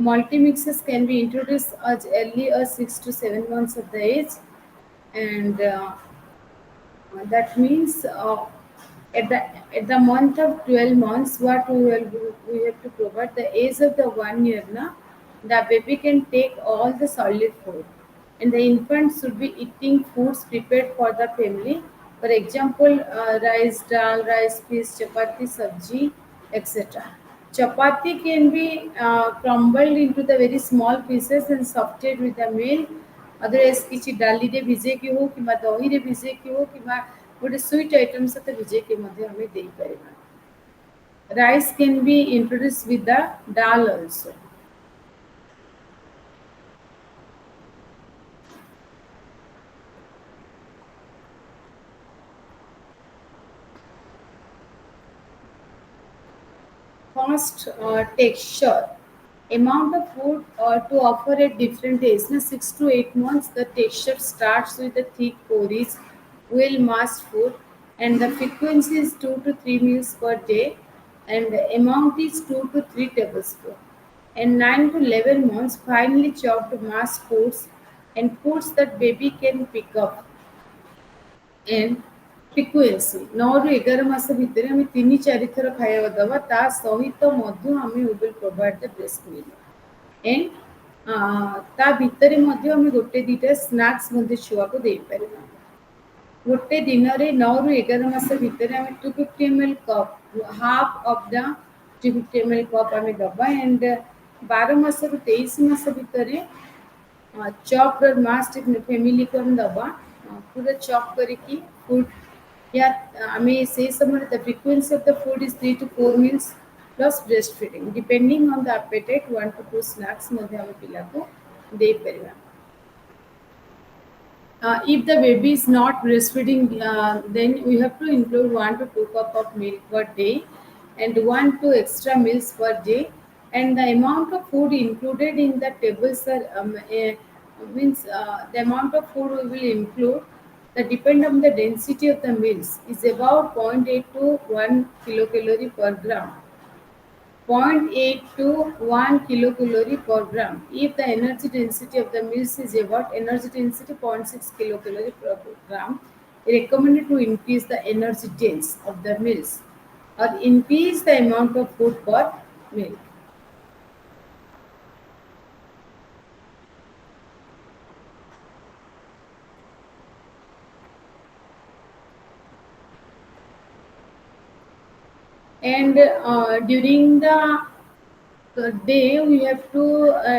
Multi-mixes can be introduced as early as 6 to 7 months of the age, and that means at the at the month of 12 months, what we have to provide the age of the 1 year. Na, the baby can take all the solid food, and the infant should be eating foods prepared for the family. For example, rice, dal, rice, fish, chapati, sabji, etc. Chapati can be crumbled into the very small pieces and softened with the milk. Otherwise, କିଛି ଡାଲିରେ ଭିଜେଇକି ହଉ କିମ୍ବା ଦହିରେ ଭିଜେଇକି ହଉ କିମ୍ବା ଗୋଟେ sweet item ସହିତ ଭିଜେଇକି ମଧ୍ୟ ଆମେ ଦେଇପାରିବା. Rice can be introduced with the dal also. First, texture. Amount of food to offer at different age. Now, 6 to 8 months, the texture starts with a thick porridge, well masked food, and the frequency is 2 to 3 meals per day, and the amount is 2 to 3 tablespoons. And 9 to 11 months, finely chopped mass foods and foods that baby can pick up and frequency 9 ରୁ 11 ମାସ ଭିତରେ ଆମେ 3-4 ଥର ଖାଇବା ଦେବା ତା ସହିତ ମଧ୍ୟ ଆମେ we will provide the breast milk and ତା ଭିତରେ ମଧ୍ୟ ଆମେ ଗୋଟେ ଦିଟା ସ୍ନାକ୍ସ ମଧ୍ୟ ଛୁଆକୁ ଦେଇପାରିବା ଗୋଟେ ଦିନରେ 9 ରୁ 11 ମାସ ଭିତରେ ଆମେ 250 ml cup half of the 250 ml cup ଆମେ ଦେବା and 12 ମାସରୁ 23 ମାସ ଭିତରେ chopped or mashed family को हम दबा पूरा chop करके food या हमें से समय the frequency of the food is 3 to 4 meals plus breastfeeding depending on the appetite 1 to 2 snacks मध्य हमें पिला को दे परिवार if the baby is not breastfeeding, then we have to include 1 to 2 cup of milk per day and 1 to extra meals per day. And the amount of food included in the tables are, means the amount of food we will include that depend on the density of the meals is about 0.8 to 1 kilocalorie per gram. 0.8 to 1 kilocalorie per gram. If the energy density of the meals is about energy density 0.6 kilocalorie per gram, recommended to increase the energy dense of the meals or increase the amount of food per meal. And during the day we have to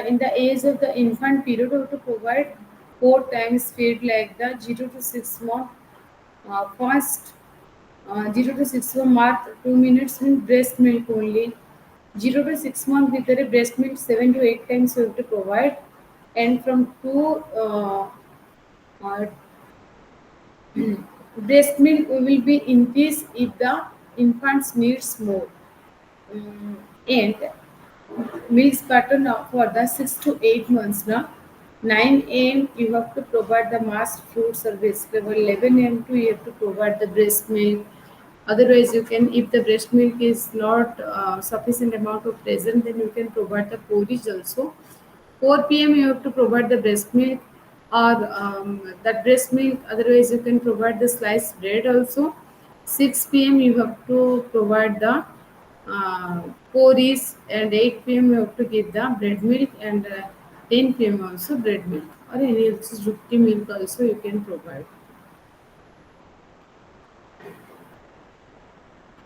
in the age of the infant period we have to provide 4 times feed like the 0 to 6 month first 0 to 6 month mark 2 minutes in breast milk only 0 to 6 month ଭିତରେ breast milk 7 to 8 times we have to provide and from 2 uh, breast milk will be increased if the infants needs more. And meals pattern for the 6 to 8 months now 9 a.m. you have to provide the masked fruits or vegetable 11 a.m. to you have to provide the breast milk otherwise you can if the breast milk is not sufficient amount of present then you can provide the porridge also 4 p.m. you have to provide the breast milk or that breast milk otherwise you can provide the sliced bread also 6 p.m. you have to provide the uh, porridge and 8 p.m. you have to give the bread milk and 10 p.m. also bread milk or any else rupti milk also you can provide.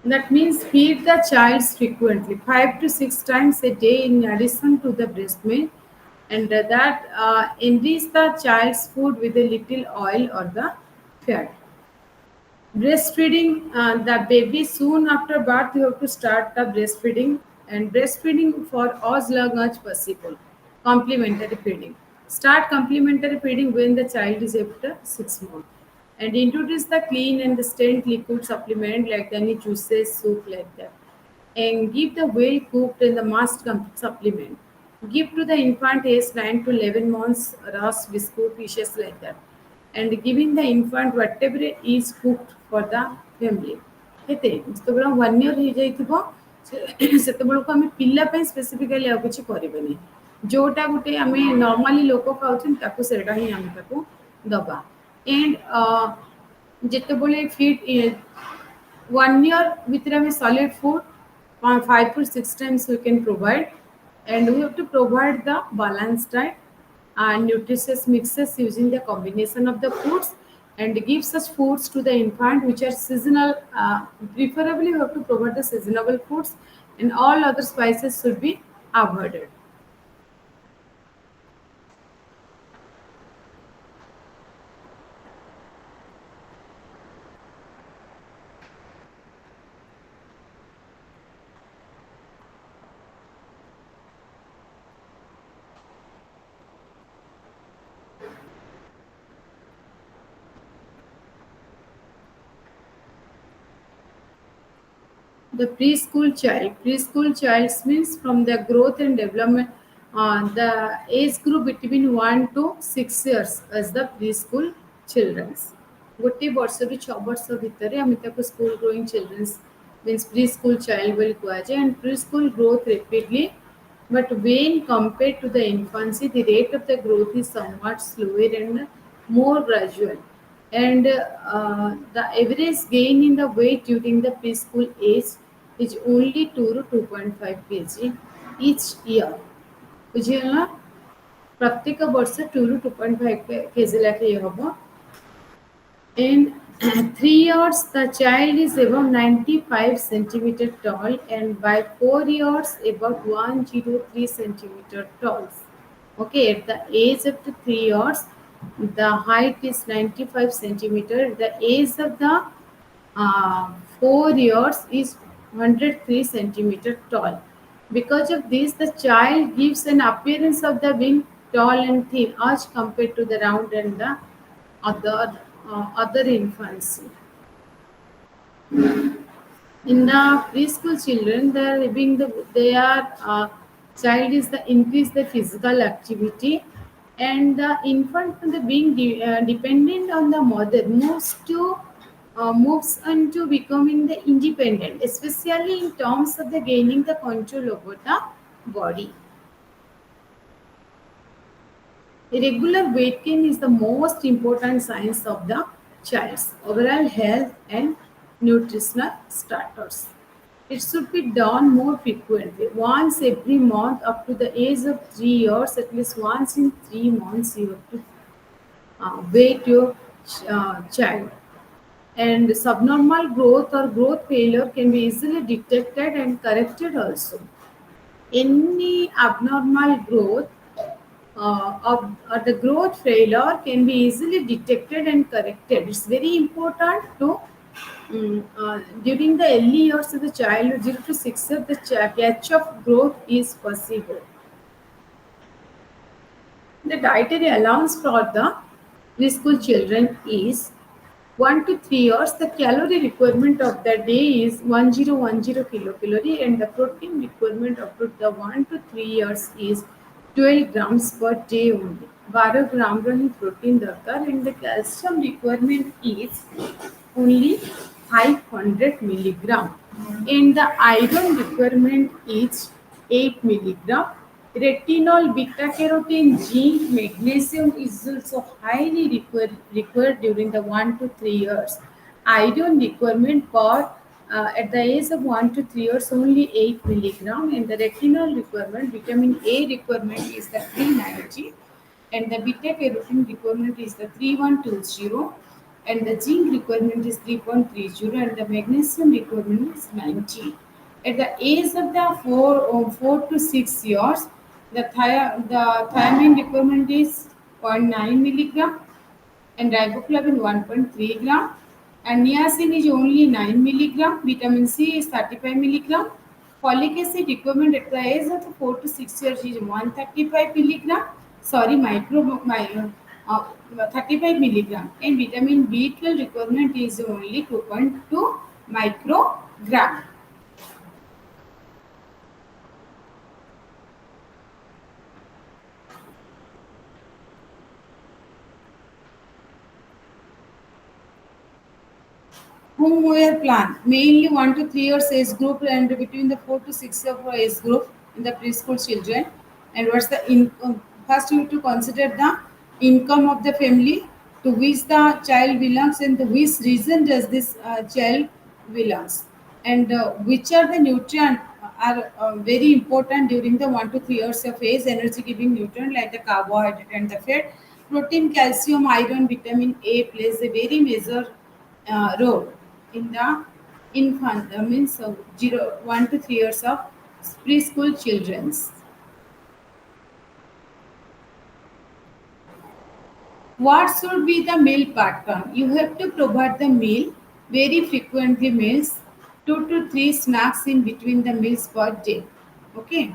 That means feed the child frequently, 5 to 6 times a day in addition to the breast milk, and that enrich the child's food with a little oil or the fat. Breastfeeding, the baby soon after birth, you have to start the breastfeeding and breastfeeding for as long as possible. Complementary feeding. Start complementary feeding when the child is after 6 months. And introduce the clean and the stained liquid supplement like any juices, soup like that. And give the well cooked and the must supplement. Give to the infant age 9 to 11 months Ross biscuit dishes like that and giving the infant whatever is cooked for the family କେତେ ଯେତେବେଳେ 1 year ହେଇଯାଇଥିବ ସେତେବେଳକୁ ଆମେ ପିଲା ପାଇଁ specifically ଆଉ କିଛି କରିବାନି ଯୋଉଟା ଗୋଟେ ଆମେ ନର୍ମାଲି ଲୋକ ଖାଉଛନ୍ତି ତାକୁ ସେଇଟା ହିଁ ଆମେ ତାକୁ ଦବା ଏଣ୍ଡ ଯେତେବେଳେ ଫିଟ୍ 1 year ଭିତରେ ଆମେ solid food 5 to 6 times we can provide and we have to provide the balanced diet and nutritious mixes using the combination of the foods and give such foods to the infant which are seasonal preferably we have to provide the seasonable foods and all other spices should be avoided. The preschool child means from the growth and development, the age group between 1 to 6 years as the preschool children. गोटे वर्ष रु 6 वर्ष भितर आम school growing childrens means pre school child बोली कहुए and pre school growth rapidly, but when compared to the infancy the rate of the growth is somewhat slower and more gradual, and the average gain in the weight during the preschool age is only 2 to 2.5 kg each year. बुझिगला प्रत्येक वर्ष 2 to 2.5 kg लाखे हम. In 3 years, the child is about 95 centimeter tall, and by 4 years, about 103 centimeter tall. Okay, at the age of the 3 years, the height is 95 centimeter. The age of the 4 years is 103 centimeter tall. Because of this, the child gives an appearance of the being tall and thin as compared to the round and the other infancy. In the preschool children, they are living their child is the increase the physical activity, and the infant the being dependent on the mother moves into becoming the independent, especially in terms of the gaining the control over the body. Irregular weight gain is the most important signs of the child's overall health and nutritional status. It should be done more frequently, once every month up to the age of 3 years, at least once in 3 months you have to weight your child. And subnormal growth or growth failure can be easily detected and corrected also. Any abnormal growth the growth failure can be easily detected and corrected. It's very important to during the early years of the child, 0 to 6 years, the catch of growth is possible. The dietary allowance for the preschool children is 1 to 3 years. The calorie requirement of the day is 1010 kilocalorie, and the protein requirement of the 1 to 3 years is 12 grams per day only. 12 gram he protein दरकार, and the calcium requirement is only 500 milligram, and the iron requirement is 8 milligram. Retinol, beta carotene, zinc, magnesium is also highly required during the 1 to 3 years. Iron requirement for at the age of 1 to 3 years only 8 milligram, and the retinol requirement, vitamin A requirement is the 390, and the beta carotene requirement is the 3120, and the zinc requirement is 3.30, and the magnesium requirement is 90. At the age of the 4 to 6 years, the thiamine requirement is 0.9 milligram, and riboflavin 1.3 gram, and niacin is only 9 milligram. Vitamin C is 35 milligram. Folic acid requirement at the age of 4 to 6 years is 135 milligram. Sorry, 35 milligram. And vitamin B12 requirement is only 2.2 microgram. Homeware plan mainly 1 to 3 years age group, and between the 4 to 6 year age group in the preschool children. And what's the income? First, you have to consider the income of the family to which the child belongs, and to which region does this child belongs, and which are the nutrients are very important during the 1 to 3 years of age. Energy giving nutrient like the carbohydrate and the fat, protein, calcium, iron, vitamin A plays a very major role in the infant means 1 to 3 years of preschool children's. What should be the meal pattern? You have to provide the meal very frequently, meals 2 to 3 snacks in between the meals per day. Okay.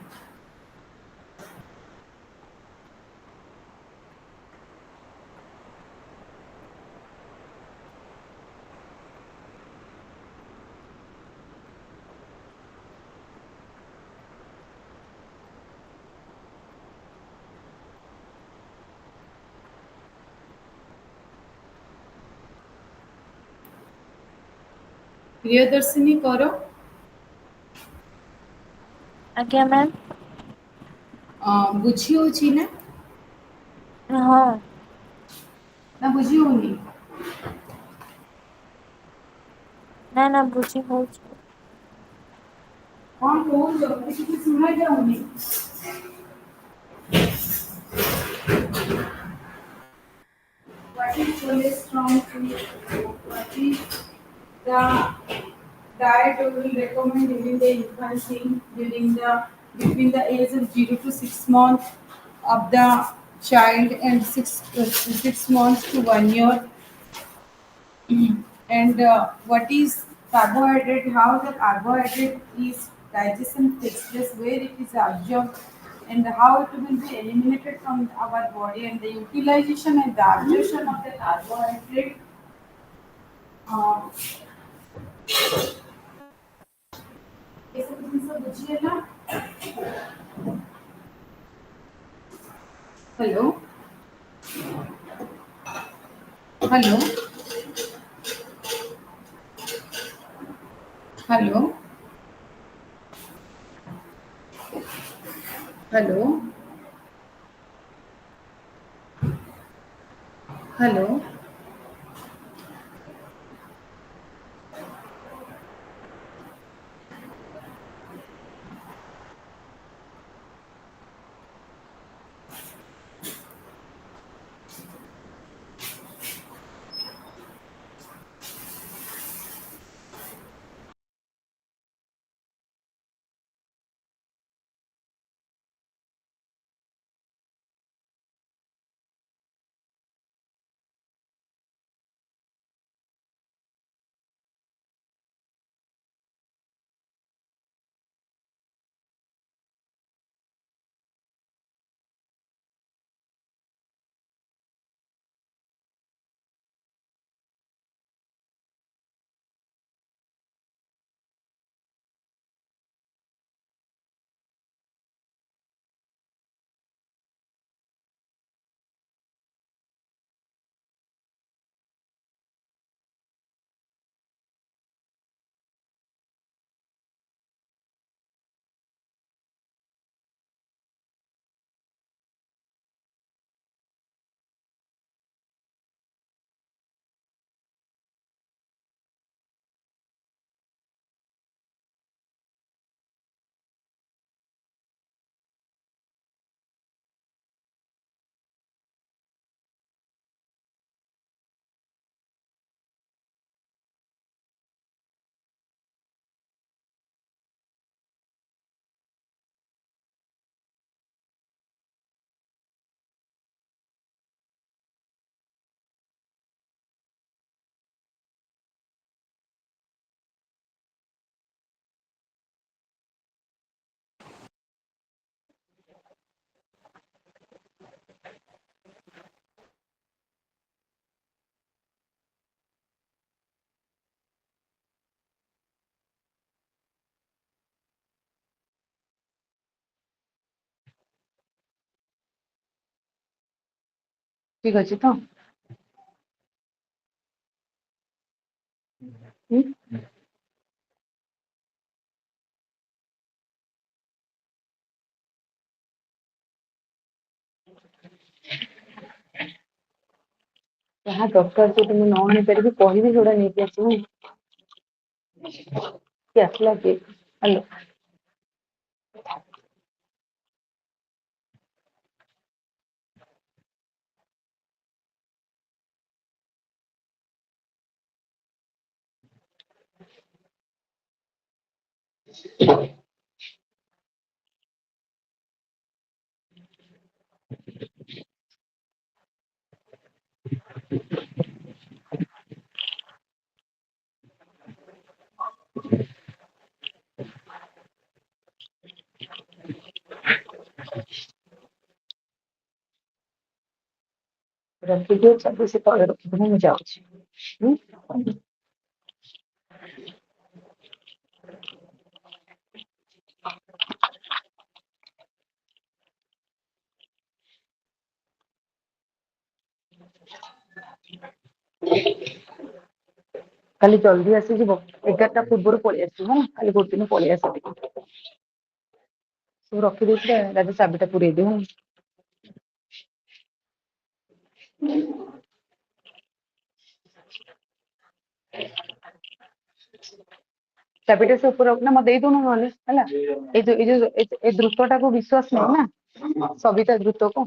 Priyadarshini करो। ଆଜ୍ଞା ma'am. ବୁଝି ହଉଛି ନା? ହଁ। ନା ବୁଝି ହଉନି? ନା ନା ବୁଝି ହଉଛି। କଣ କହୁଛ କିଛି ଶୁଣା ଯାଉନି? What is cholesterol free? What is the diet we will recommend during the infancy, during the between the age of 0 to 6 months of the child and 6 months to 1 year? And what is carbohydrate? How the carbohydrate is digestion takes place, where it is absorbed, and how it will be eliminated from our body, and the utilization and the absorption of the carbohydrate. Uh, ये सब जिनिଷ ବୁଝିହେଲା? Hello hello hello hello hello ଠିକ ଅଛି ତ? ହୁଁ? ଯାହା ଦରକାର ଯଦି ମୁଁ ନ ଆଣିପାରିବି କହିବି, ଯୋଉଟା ନେଇକି ଆସିବୁ। କିଏ ଆସିଲା କିଏ? ହ୍ୟାଲୋ। ରଖିଦିଅ ଚାବି ସେ ତଳେ ରଖିଦେବ, ମୁଁ ଯାଉଛି। ହୁଁ? କାଲି ଜଲ୍ଦି ଆସିଯିବ 11ଟା ପୂର୍ବରୁ ପଳେଇ ଆସିବ ହେଲା କାଲି ଗୋଟେ ଦିନ ପଳେଇ ଆସ ଟିକେ ସବୁ ରଖିଦେଇଥିଲେ ରାଜି ଚାବିଟା ପୁରେଇ ଦିଅ ଚାବିଟା ସେ ଉପରେ ରଖିନା ମତେ ଦେଇଦଉନୁ ନହେଲେ ହେଲା ଏଇ ଦ୍ରୁତଟାକୁ ବିଶ୍ୱାସ ନାହିଁ ନା ସବିତା ଦ୍ରୁତକୁ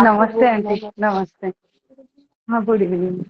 नमस्ते आंटी, नमस्ते. हाँ, गुड इवनिंग.